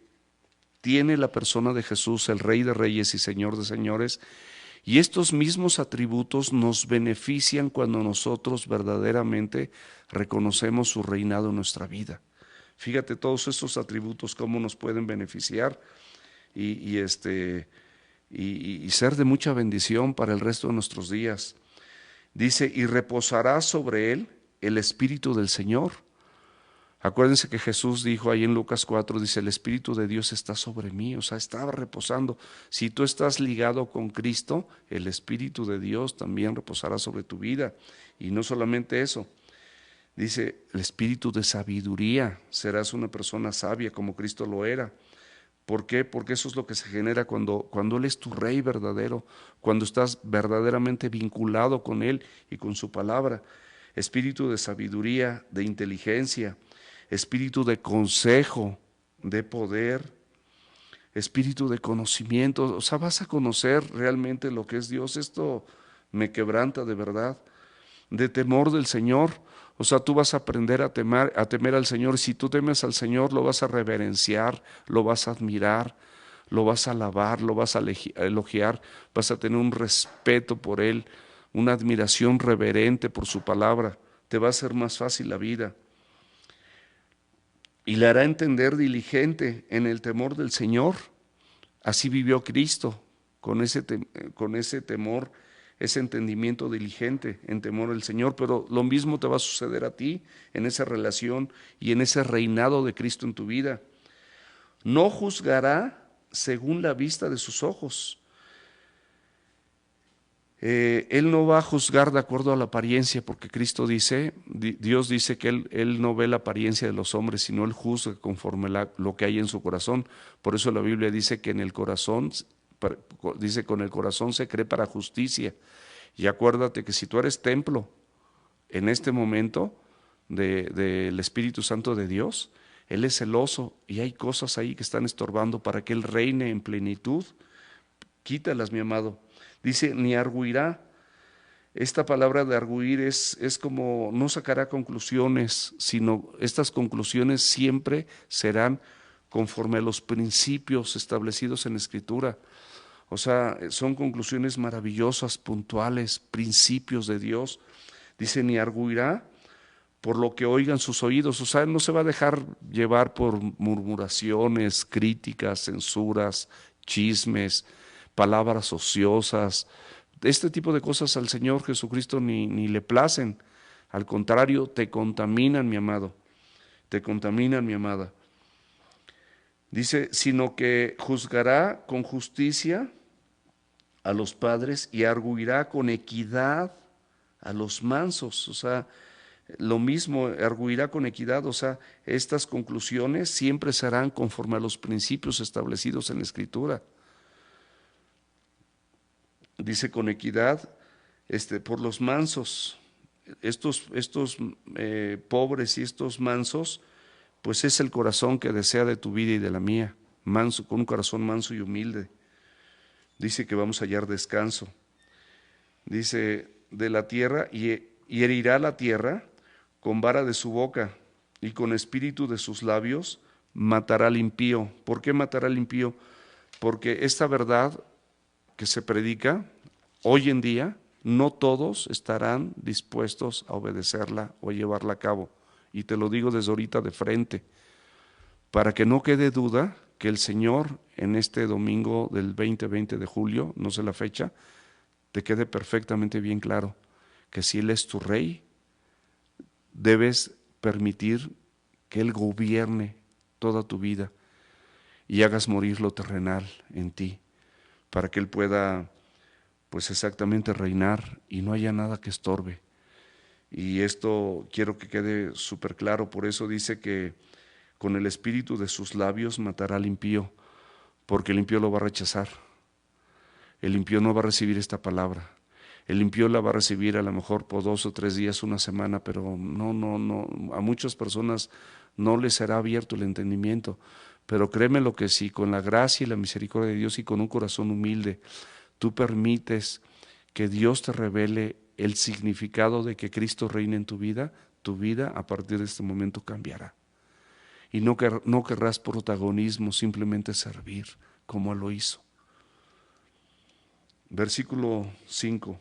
tiene la persona de Jesús, el Rey de Reyes y Señor de Señores, y estos mismos atributos nos benefician cuando nosotros verdaderamente reconocemos su reinado en nuestra vida. Fíjate todos estos atributos cómo nos pueden beneficiar y ser de mucha bendición para el resto de nuestros días. Dice, y reposará sobre él el Espíritu del Señor. Acuérdense que Jesús dijo ahí en Lucas 4, dice, el Espíritu de Dios está sobre mí, o sea, estaba reposando. Si tú estás ligado con Cristo, el Espíritu de Dios también reposará sobre tu vida. Y no solamente eso, dice, el Espíritu de sabiduría, serás una persona sabia como Cristo lo era. ¿Por qué? Porque eso es lo que se genera cuando Él es tu Rey verdadero, cuando estás verdaderamente vinculado con Él y con su palabra. Espíritu de sabiduría, de inteligencia, espíritu de consejo, de poder, espíritu de conocimiento. O sea, vas a conocer realmente lo que es Dios. Esto me quebranta de verdad. De temor del Señor. O sea, tú vas a aprender a temer al Señor. Si tú temes al Señor, lo vas a reverenciar, lo vas a admirar, lo vas a alabar, lo vas a elogiar, vas a tener un respeto por Él, una admiración reverente por su palabra. Te va a hacer más fácil la vida. Y le hará entender diligente en el temor del Señor. Así vivió Cristo, con ese temor, ese entendimiento diligente en temor del Señor. Pero lo mismo te va a suceder a ti en esa relación y en ese reinado de Cristo en tu vida. No juzgará según la vista de sus ojos. Él no va a juzgar de acuerdo a la apariencia, porque Cristo dice, Dios dice que él no ve la apariencia de los hombres, sino Él juzga conforme lo que hay en su corazón. Por eso la Biblia dice que en el corazón, dice con el corazón se cree para justicia. Y acuérdate que si tú eres templo en este momento del Espíritu Santo de Dios, Él es celoso y hay cosas ahí que están estorbando para que Él reine en plenitud. Quítalas, mi amado. Dice, ni arguirá. Esta palabra de arguir es como no sacará conclusiones, sino estas conclusiones siempre serán conforme a los principios establecidos en la Escritura. O sea, son conclusiones maravillosas, puntuales, principios de Dios. Dice, ni arguirá por lo que oigan sus oídos. O sea, no se va a dejar llevar por murmuraciones, críticas, censuras, chismes, palabras ociosas. Este tipo de cosas al Señor Jesucristo ni le placen. Al contrario, te contaminan, mi amado. Te contaminan, mi amada. Dice, sino que juzgará con justicia a los padres y arguirá con equidad a los mansos. O sea, lo mismo, arguirá con equidad. O sea, estas conclusiones siempre serán conforme a los principios establecidos en la Escritura. Dice con equidad por los mansos. Estos pobres y estos mansos, pues es el corazón que desea de tu vida y de la mía, manso, con un corazón manso y humilde. Dice que vamos a hallar descanso. Dice, de la tierra, y herirá la tierra con vara de su boca, y con espíritu de sus labios matará al impío. ¿Por qué matará al impío? Porque esta verdad que se predica hoy en día, no todos estarán dispuestos a obedecerla o llevarla a cabo. Y te lo digo desde ahorita de frente, para que no quede duda que el Señor en este domingo del 20 de julio, no sé la fecha, te quede perfectamente bien claro que si Él es tu Rey, debes permitir que Él gobierne toda tu vida y hagas morir lo terrenal en ti, para que Él pueda, pues exactamente, reinar y no haya nada que estorbe. Y esto quiero que quede súper claro, por eso dice que con el espíritu de sus labios matará al impío, porque el impío lo va a rechazar. El impío no va a recibir esta palabra. El impío la va a recibir a lo mejor por 2 o 3 días, una semana, pero no, a muchas personas no les será abierto el entendimiento. Pero créeme lo que sí, con la gracia y la misericordia de Dios y con un corazón humilde, tú permites que Dios te revele el significado de que Cristo reine en tu vida a partir de este momento cambiará. Y no querrás protagonismo, simplemente servir como Él lo hizo. Versículo 5.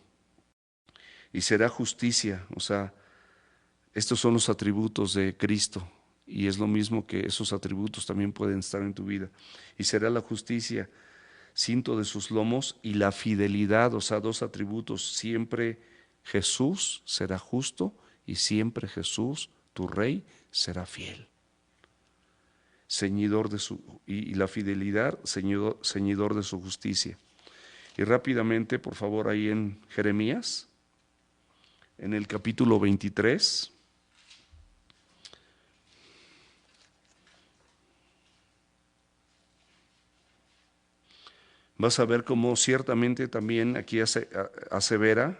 Y será justicia, o sea, estos son los atributos de Cristo y es lo mismo que esos atributos también pueden estar en tu vida. Y será la justicia, cinto de sus lomos, y la fidelidad, o sea, dos atributos. Siempre Jesús será justo y siempre Jesús, tu Rey, será fiel. Ceñidor de y la fidelidad, ceñidor de su justicia. Y rápidamente, por favor, ahí en Jeremías, en el capítulo 23. Vas a ver cómo ciertamente también aquí asevera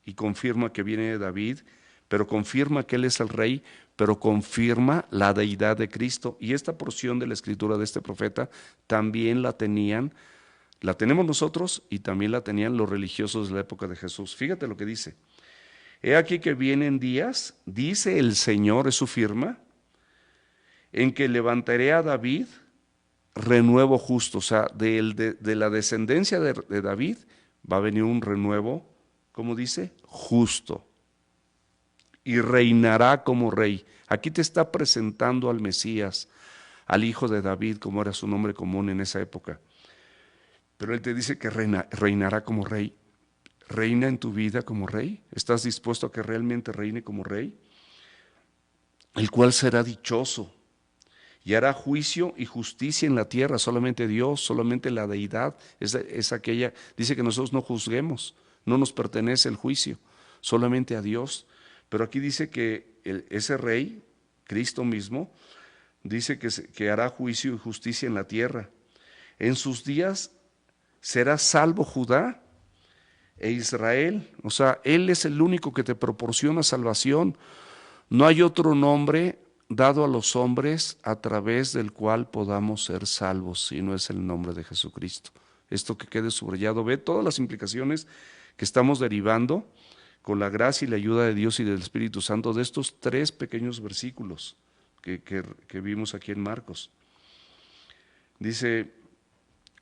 y confirma que viene de David, pero confirma que Él es el rey, pero confirma la deidad de Cristo. Y esta porción de la escritura de este profeta también la tenemos nosotros y también la tenían los religiosos de la época de Jesús. Fíjate lo que dice. He aquí que vienen días, dice el Señor, es su firma, en que levantaré a David renuevo justo, o sea, de la descendencia de David va a venir un renuevo, ¿cómo dice? Justo. Y reinará como rey. Aquí te está presentando al Mesías, al hijo de David, como era su nombre común en esa época. Pero él te dice que reinará como rey. ¿Reina en tu vida como rey? ¿Estás dispuesto a que realmente reine como rey? El cual será dichoso y hará juicio y justicia en la tierra. Solamente Dios, solamente la deidad es aquella. Dice que nosotros no juzguemos, no nos pertenece el juicio, solamente a Dios. Pero aquí dice que ese rey, Cristo mismo, dice que hará juicio y justicia en la tierra. En sus días será salvo Judá e Israel. O sea, Él es el único que te proporciona salvación. No hay otro nombre dado a los hombres a través del cual podamos ser salvos, si no es el nombre de Jesucristo. Esto que quede subrayado, ve todas las implicaciones que estamos derivando con la gracia y la ayuda de Dios y del Espíritu Santo de estos 3 pequeños versículos que vimos aquí en Marcos. Dice,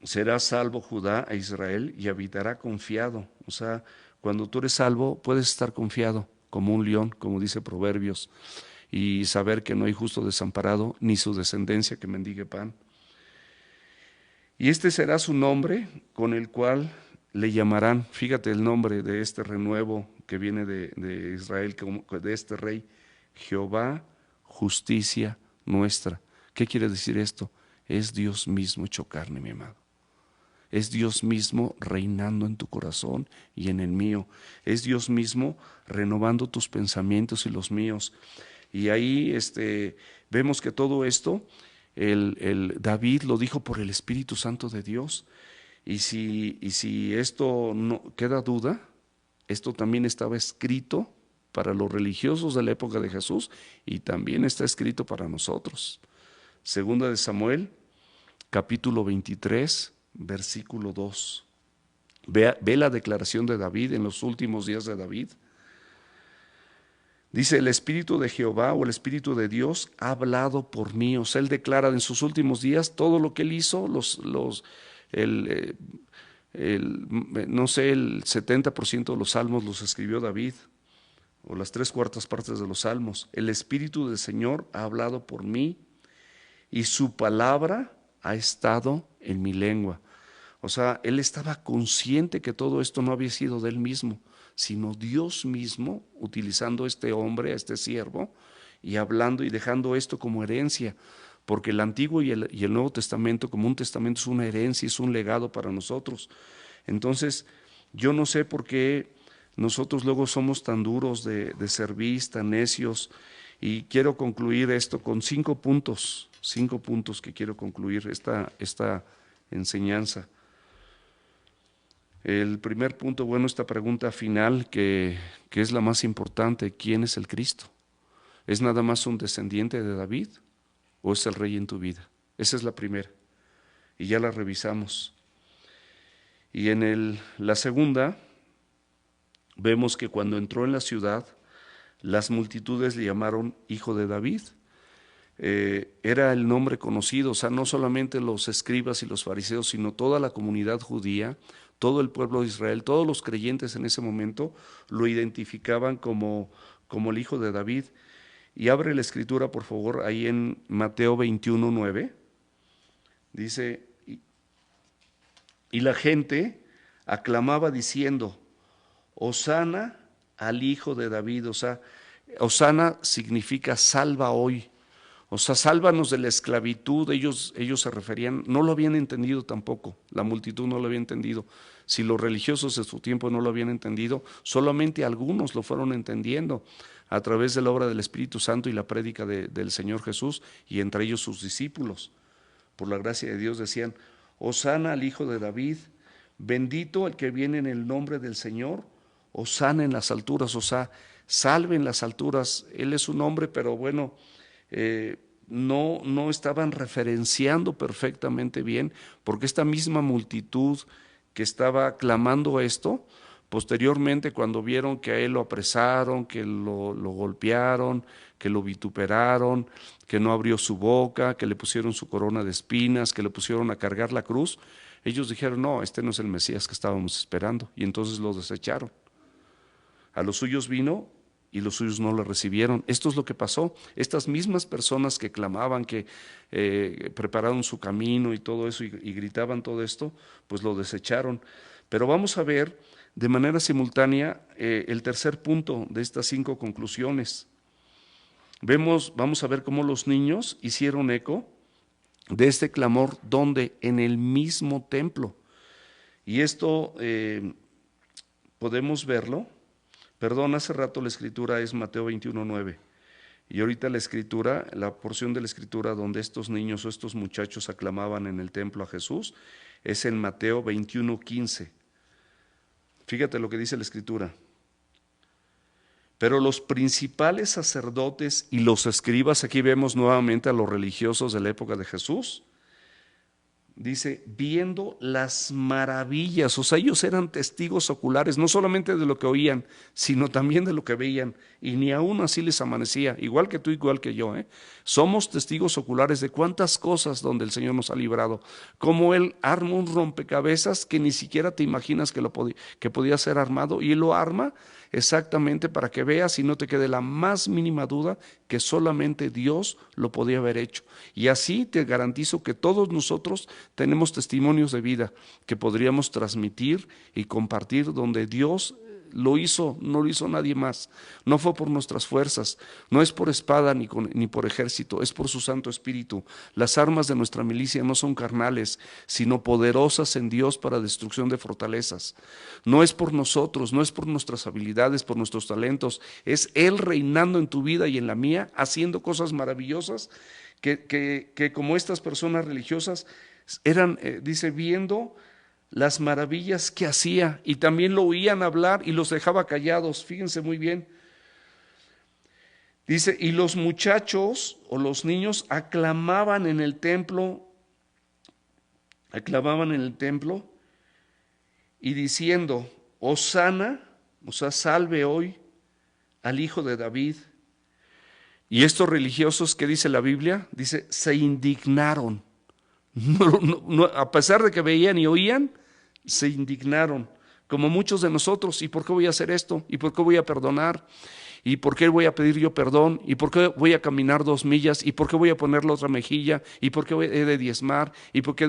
será salvo Judá e Israel y habitará confiado. O sea, cuando tú eres salvo puedes estar confiado como un león, como dice Proverbios, y saber que no hay justo desamparado, ni su descendencia que mendigue pan. Y este será su nombre con el cual le llamarán, fíjate el nombre de este renuevo que viene de Israel, de este rey, Jehová, justicia nuestra. ¿Qué quiere decir esto? Es Dios mismo hecho carne, mi amado. Es Dios mismo reinando en tu corazón y en el mío. Es Dios mismo renovando tus pensamientos y los míos. Y ahí vemos que todo esto, el David lo dijo por el Espíritu Santo de Dios. Y si esto no queda duda, esto también estaba escrito para los religiosos de la época de Jesús y también está escrito para nosotros. Segunda de Samuel, capítulo 23, versículo 2. Ve la declaración de David en los últimos días de David. Dice, el Espíritu de Jehová o el Espíritu de Dios ha hablado por mí. O sea, Él declara en sus últimos días todo lo que Él hizo, no sé, el 70% de los salmos los escribió David, o las 3/4 partes de los salmos. El Espíritu del Señor ha hablado por mí y su palabra ha estado en mi lengua. O sea, Él estaba consciente que todo esto no había sido de Él mismo, sino Dios mismo, utilizando a este hombre, a este siervo, y hablando y dejando esto como herencia, porque el Antiguo y el Nuevo Testamento, como un testamento, es una herencia, es un legado para nosotros. Entonces, yo no sé por qué nosotros luego somos tan duros de cerviz, tan necios, y quiero concluir esto con 5 puntos que quiero concluir esta enseñanza. El primer punto, bueno, esta pregunta final que es la más importante: ¿quién es el Cristo? ¿Es nada más un descendiente de David o es el rey en tu vida? Esa es la primera, y ya la revisamos. Y en la segunda, vemos que cuando entró en la ciudad, las multitudes le llamaron Hijo de David. Era el nombre conocido, o sea, no solamente los escribas y los fariseos, sino toda la comunidad judía, todo el pueblo de Israel, todos los creyentes en ese momento lo identificaban como el Hijo de David. Y abre la escritura, por favor, ahí en Mateo 21:9. Dice, y la gente aclamaba diciendo: Hosana al Hijo de David. O sea, Hosana significa salva hoy. O sea, sálvanos de la esclavitud. Ellos se referían, no lo habían entendido tampoco, la multitud no lo había entendido. Si los religiosos de su tiempo no lo habían entendido, solamente algunos lo fueron entendiendo a través de la obra del Espíritu Santo y la prédica del Señor Jesús, y entre ellos sus discípulos. Por la gracia de Dios decían: Hosana al Hijo de David, bendito el que viene en el nombre del Señor, hosana en las alturas. O sea, salve en las alturas. Él es un hombre, pero bueno, no estaban referenciando perfectamente bien, porque esta misma multitud que estaba clamando esto, posteriormente, cuando vieron que a él lo apresaron, que lo golpearon, que lo vituperaron, que no abrió su boca, que le pusieron su corona de espinas, que le pusieron a cargar la cruz, ellos dijeron: no, este no es el Mesías que estábamos esperando, y entonces lo desecharon. A los suyos vino y los suyos no lo recibieron. Esto es lo que pasó. Estas mismas personas que clamaban, que prepararon su camino y todo eso, y gritaban todo esto, pues lo desecharon. Pero vamos a ver de manera simultánea el tercer punto de estas 5 conclusiones. Vamos a ver cómo los niños hicieron eco de este clamor, donde en el mismo templo. Y esto podemos verlo. Perdón, hace rato la escritura es Mateo 21:9, y ahorita la escritura, la porción de la escritura donde estos niños o estos muchachos aclamaban en el templo a Jesús, es en Mateo 21:15. Fíjate lo que dice la escritura: pero los principales sacerdotes y los escribas, aquí vemos nuevamente a los religiosos de la época de Jesús, dice, viendo las maravillas. O sea, ellos eran testigos oculares, no solamente de lo que oían, sino también de lo que veían, y ni aún así les amanecía, igual que tú, igual que yo, Somos testigos oculares de cuántas cosas donde el Señor nos ha librado, cómo Él arma un rompecabezas que ni siquiera te imaginas que podía ser armado, y Él lo arma exactamente para que veas y no te quede la más mínima duda que solamente Dios lo podía haber hecho. Y así te garantizo que todos nosotros tenemos testimonios de vida que podríamos transmitir y compartir, donde Dios lo hizo, no lo hizo nadie más. No fue por nuestras fuerzas, no es por espada ni por ejército, es por su Santo Espíritu. Las armas de nuestra milicia no son carnales, sino poderosas en Dios para destrucción de fortalezas. No es por nosotros, no es por nuestras habilidades, por nuestros talentos, es Él reinando en tu vida y en la mía, haciendo cosas maravillosas que como estas personas religiosas eran, dice, viendo las maravillas que hacía, y también lo oían hablar y los dejaba callados. Fíjense muy bien. Dice, y los muchachos o los niños aclamaban en el templo y diciendo: Hosana, o sea, salve hoy al Hijo de David. Y estos religiosos, ¿qué dice la Biblia? Dice, se indignaron. No, a pesar de que veían y oían, se indignaron, como muchos de nosotros. ¿Y por qué voy a hacer esto? ¿Y por qué voy a perdonar? ¿Y por qué voy a pedir yo perdón? ¿Y por qué voy a caminar 2 millas? ¿Y por qué voy a poner la otra mejilla? ¿Y por qué he de diezmar? ¿Y por qué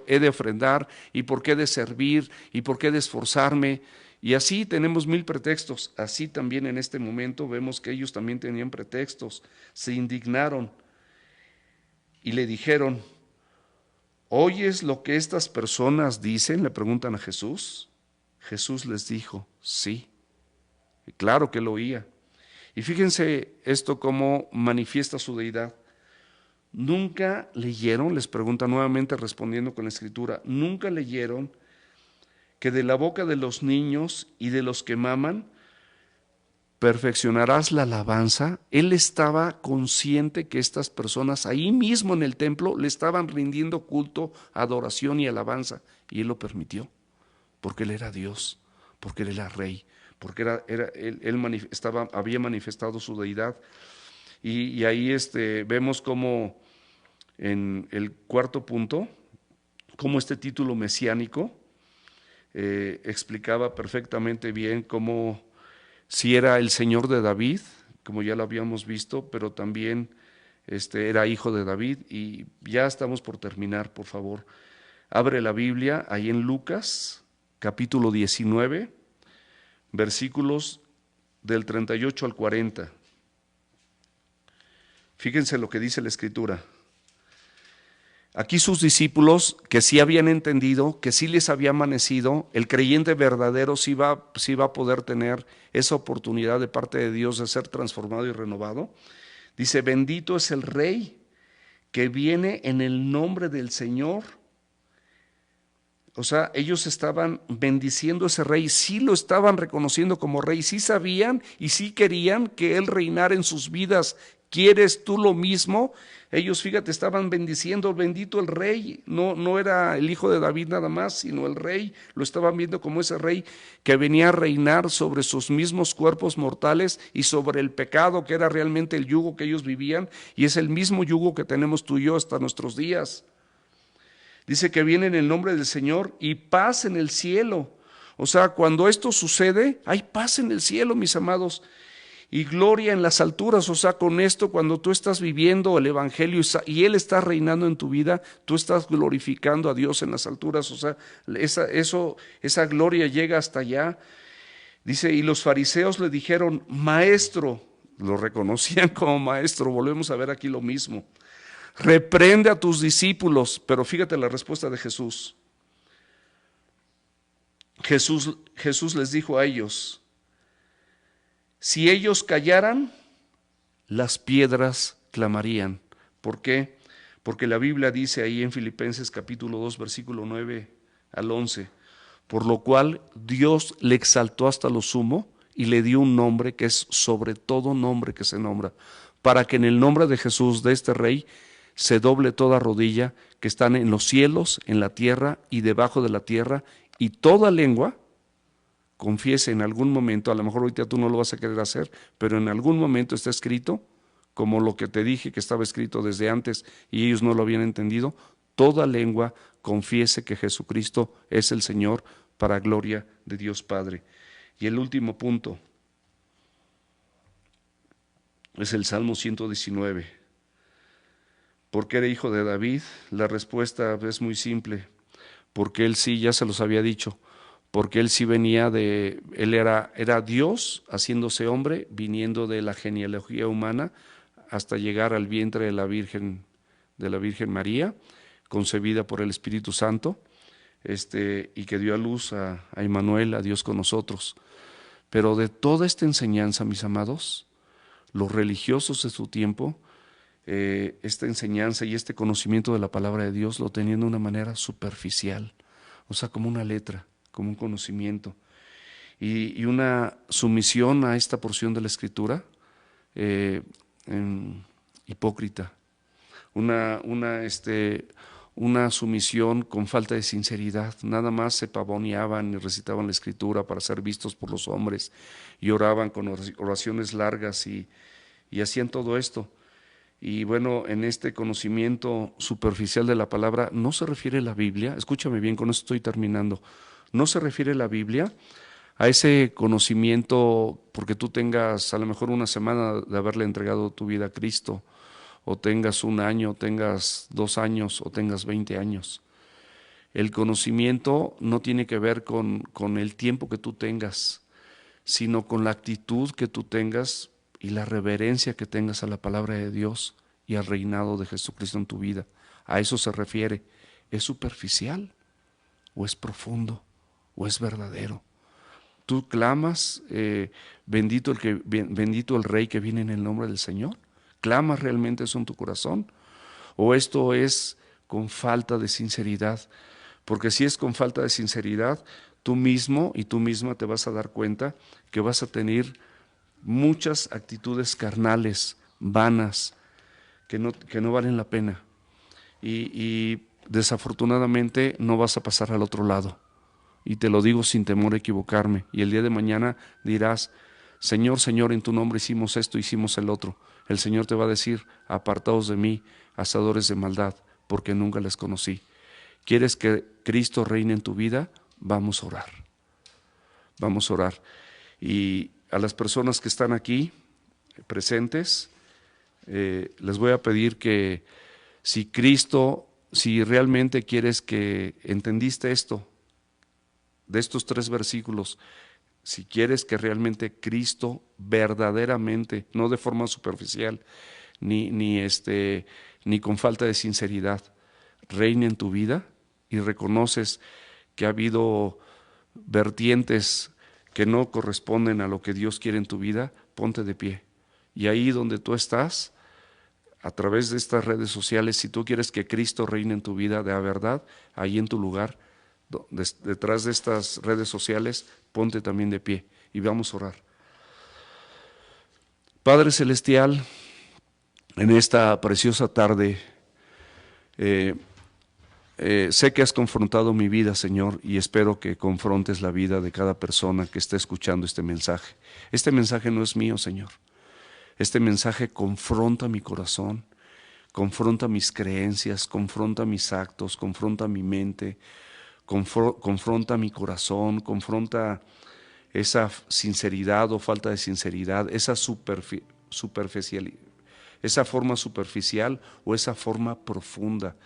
he de ofrendar? ¿Y por qué he de servir? ¿Y por qué he de esforzarme? Y así tenemos 1000 pretextos. Así también en este momento vemos que ellos también tenían pretextos. Se indignaron y le dijeron: ¿oyes lo que estas personas dicen?, le preguntan a Jesús. Jesús les dijo: sí. Y claro que lo oía. Y fíjense esto cómo manifiesta su deidad. Nunca leyeron, les pregunta nuevamente respondiendo con la escritura, nunca leyeron que de la boca de los niños y de los que maman perfeccionarás la alabanza. Él estaba consciente que estas personas ahí mismo en el templo le estaban rindiendo culto, adoración y alabanza, y él lo permitió, porque él era Dios, porque él era rey, porque él había manifestado su deidad. Y ahí vemos cómo en el cuarto punto, cómo este título mesiánico explicaba perfectamente bien cómo si era el Señor de David, como ya lo habíamos visto, pero también era hijo de David. Y ya estamos por terminar, por favor. Abre la Biblia ahí en Lucas, capítulo 19, versículos del 38 al 40. Fíjense lo que dice la Escritura. Aquí sus discípulos, que sí habían entendido, que sí les había amanecido, el creyente verdadero sí va a poder tener esa oportunidad de parte de Dios de ser transformado y renovado. Dice: bendito es el Rey que viene en el nombre del Señor. O sea, ellos estaban bendiciendo a ese Rey, sí lo estaban reconociendo como Rey, sí sabían y sí querían que Él reinara en sus vidas. ¿Quieres tú lo mismo? Ellos, fíjate, estaban bendiciendo: bendito el Rey. No era el hijo de David nada más, sino el Rey. Lo estaban viendo como ese Rey que venía a reinar sobre sus mismos cuerpos mortales y sobre el pecado, que era realmente el yugo que ellos vivían, y es el mismo yugo que tenemos tú y yo hasta nuestros días. Dice que viene en el nombre del Señor y paz en el cielo. O sea, cuando esto sucede, hay paz en el cielo, mis amados, y gloria en las alturas. O sea, con esto, cuando tú estás viviendo el Evangelio y Él está reinando en tu vida, tú estás glorificando a Dios en las alturas. O sea, esa gloria llega hasta allá. Dice: y los fariseos le dijeron: maestro. Lo reconocían como maestro. Volvemos a ver aquí lo mismo. Reprende a tus discípulos. Pero fíjate la respuesta de Jesús. Jesús les dijo a ellos: si ellos callaran, las piedras clamarían. ¿Por qué? Porque la Biblia dice ahí en Filipenses capítulo 2, versículo 9 al 11, por lo cual Dios le exaltó hasta lo sumo y le dio un nombre que es sobre todo nombre que se nombra, para que en el nombre de Jesús, de este Rey, se doble toda rodilla que están en los cielos, en la tierra y debajo de la tierra, y toda lengua confiese en algún momento. A lo mejor ahorita tú no lo vas a querer hacer, pero en algún momento está escrito, como lo que te dije que estaba escrito desde antes y ellos no lo habían entendido: toda lengua confiese que Jesucristo es el Señor, para gloria de Dios Padre. Y el último punto es el Salmo 119. ¿Por qué era hijo de David? La respuesta es muy simple: porque él sí, ya se los había dicho, porque él sí venía él era Dios haciéndose hombre, viniendo de la genealogía humana hasta llegar al vientre de la Virgen María, concebida por el Espíritu Santo, y que dio a luz a Emmanuel, a Dios con nosotros. Pero de toda esta enseñanza, mis amados, los religiosos de su tiempo, esta enseñanza y este conocimiento de la palabra de Dios lo tenían de una manera superficial, o sea, como una letra, como un conocimiento, y una sumisión a esta porción de la Escritura hipócrita, una sumisión con falta de sinceridad. Nada más se pavoneaban y recitaban la Escritura para ser vistos por los hombres, y oraban con oraciones largas y hacían todo esto. Y bueno, en este conocimiento superficial de la palabra no se refiere la Biblia, escúchame bien, con esto estoy terminando, no se refiere la Biblia a ese conocimiento porque tú tengas a lo mejor una semana de haberle entregado tu vida a Cristo, o tengas un año, tengas 2 años, o tengas 20 años. El conocimiento no tiene que ver con el tiempo que tú tengas, sino con la actitud que tú tengas y la reverencia que tengas a la palabra de Dios y al reinado de Jesucristo en tu vida. A eso se refiere. ¿Es superficial o es profundo o es verdadero? Tú clamas, bendito el Rey que viene en el nombre del Señor. ¿Clamas realmente eso en tu corazón? ¿O esto es con falta de sinceridad? Porque si es con falta de sinceridad, tú mismo y tú misma te vas a dar cuenta que vas a tener muchas actitudes carnales, vanas, que no valen la pena. Y desafortunadamente no vas a pasar al otro lado. Y te lo digo sin temor a equivocarme. Y el día de mañana dirás, Señor, Señor, en tu nombre hicimos esto, hicimos el otro. El Señor te va a decir, apartaos de mí, hacedores de maldad, porque nunca les conocí. ¿Quieres que Cristo reine en tu vida? Vamos a orar. Vamos a orar. Y a las personas que están aquí presentes, les voy a pedir que si realmente quieres que entendiste esto, de estos 3 versículos, si quieres que realmente Cristo verdaderamente, no de forma superficial, ni con falta de sinceridad, reine en tu vida y reconoces que ha habido vertientes que no corresponden a lo que Dios quiere en tu vida, ponte de pie. Y ahí donde tú estás, a través de estas redes sociales, si tú quieres que Cristo reine en tu vida de la verdad, ahí en tu lugar, detrás de estas redes sociales, ponte también de pie y vamos a orar. Padre Celestial, en esta preciosa tarde, sé que has confrontado mi vida, Señor, y espero que confrontes la vida de cada persona que esté escuchando este mensaje. Este mensaje no es mío, Señor. Este mensaje confronta mi corazón, confronta mis creencias, confronta mis actos, confronta mi mente, confronta mi corazón, confronta esa sinceridad o falta de sinceridad, esa superficialidad, esa forma superficial o esa forma profunda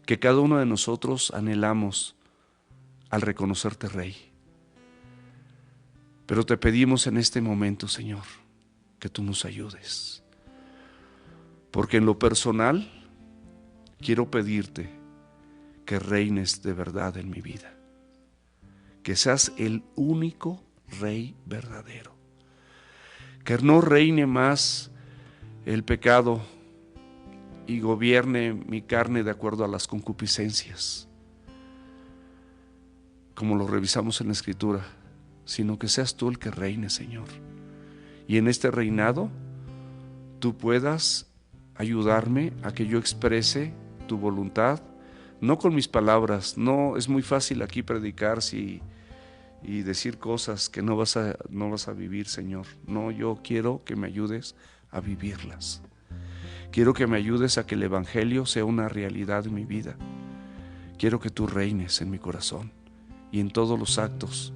que cada uno de nosotros anhelamos al reconocerte Rey. Pero te pedimos en este momento, Señor, que tú nos ayudes. Porque en lo personal quiero pedirte que reines de verdad en mi vida. Que seas el único Rey verdadero. Que no reine más el pecado y gobierne mi carne de acuerdo a las concupiscencias, como lo revisamos en la Escritura, sino que seas tú el que reine, Señor. Y en este reinado tú puedas ayudarme a que yo exprese tu voluntad, no con mis palabras. No es muy fácil aquí predicar y decir cosas que no vas a vivir, Señor. No, yo quiero que me ayudes a vivirlas. Quiero que me ayudes a que el Evangelio sea una realidad en mi vida. Quiero que tú reines en mi corazón y en todos los actos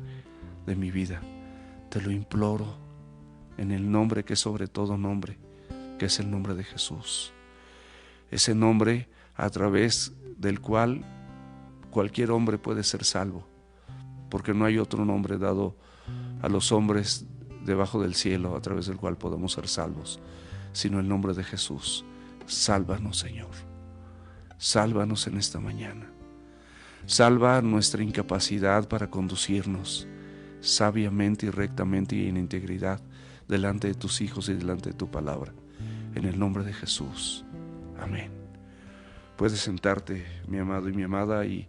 de mi vida. Te lo imploro en el nombre que es sobre todo nombre, que es el nombre de Jesús. Ese nombre a través del cual cualquier hombre puede ser salvo, porque no hay otro nombre dado a los hombres debajo del cielo a través del cual podamos ser salvos, sino el nombre de Jesús. Sálvanos, Señor. Sálvanos en esta mañana. Salva nuestra incapacidad para conducirnos sabiamente y rectamente y en integridad delante de tus hijos y delante de tu palabra. En el nombre de Jesús. Amén. Puedes sentarte, mi amado y mi amada, y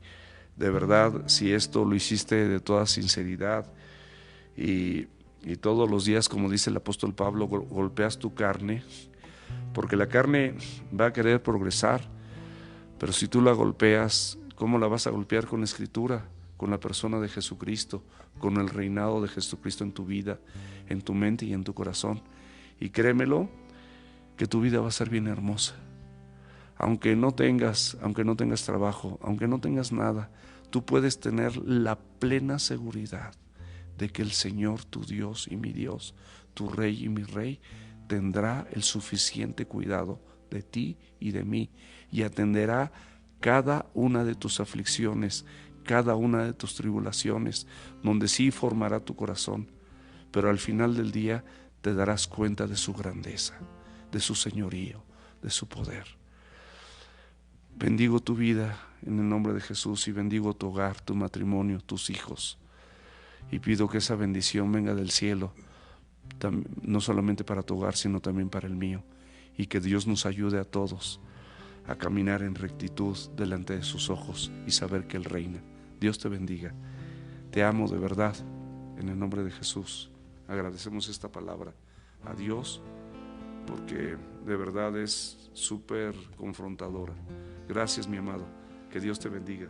de verdad, si esto lo hiciste de toda sinceridad y todos los días, como dice el apóstol Pablo, golpeas tu carne, porque la carne va a querer progresar, pero si tú la golpeas, ¿cómo la vas a golpear? Con la Escritura, con la persona de Jesucristo, con el reinado de Jesucristo en tu vida, en tu mente y en tu corazón. Y créemelo, que tu vida va a ser bien hermosa. Aunque no tengas trabajo, aunque no tengas nada, tú puedes tener la plena seguridad de que el Señor, tu Dios y mi Dios, tu Rey y mi Rey, tendrá el suficiente cuidado de ti y de mí y atenderá cada una de tus aflicciones, cada una de tus tribulaciones, donde sí formará tu corazón, pero al final del día te darás cuenta de su grandeza, de su señorío, de su poder. Bendigo tu vida en el nombre de Jesús y bendigo tu hogar, tu matrimonio, tus hijos. Y pido que esa bendición venga del cielo, no solamente para tu hogar, sino también para el mío. Y que Dios nos ayude a todos a caminar en rectitud delante de sus ojos y saber que Él reina. Dios te bendiga. Te amo de verdad, en el nombre de Jesús. Agradecemos esta palabra a Dios, porque de verdad es súper confrontadora. Gracias, mi amado. Que Dios te bendiga.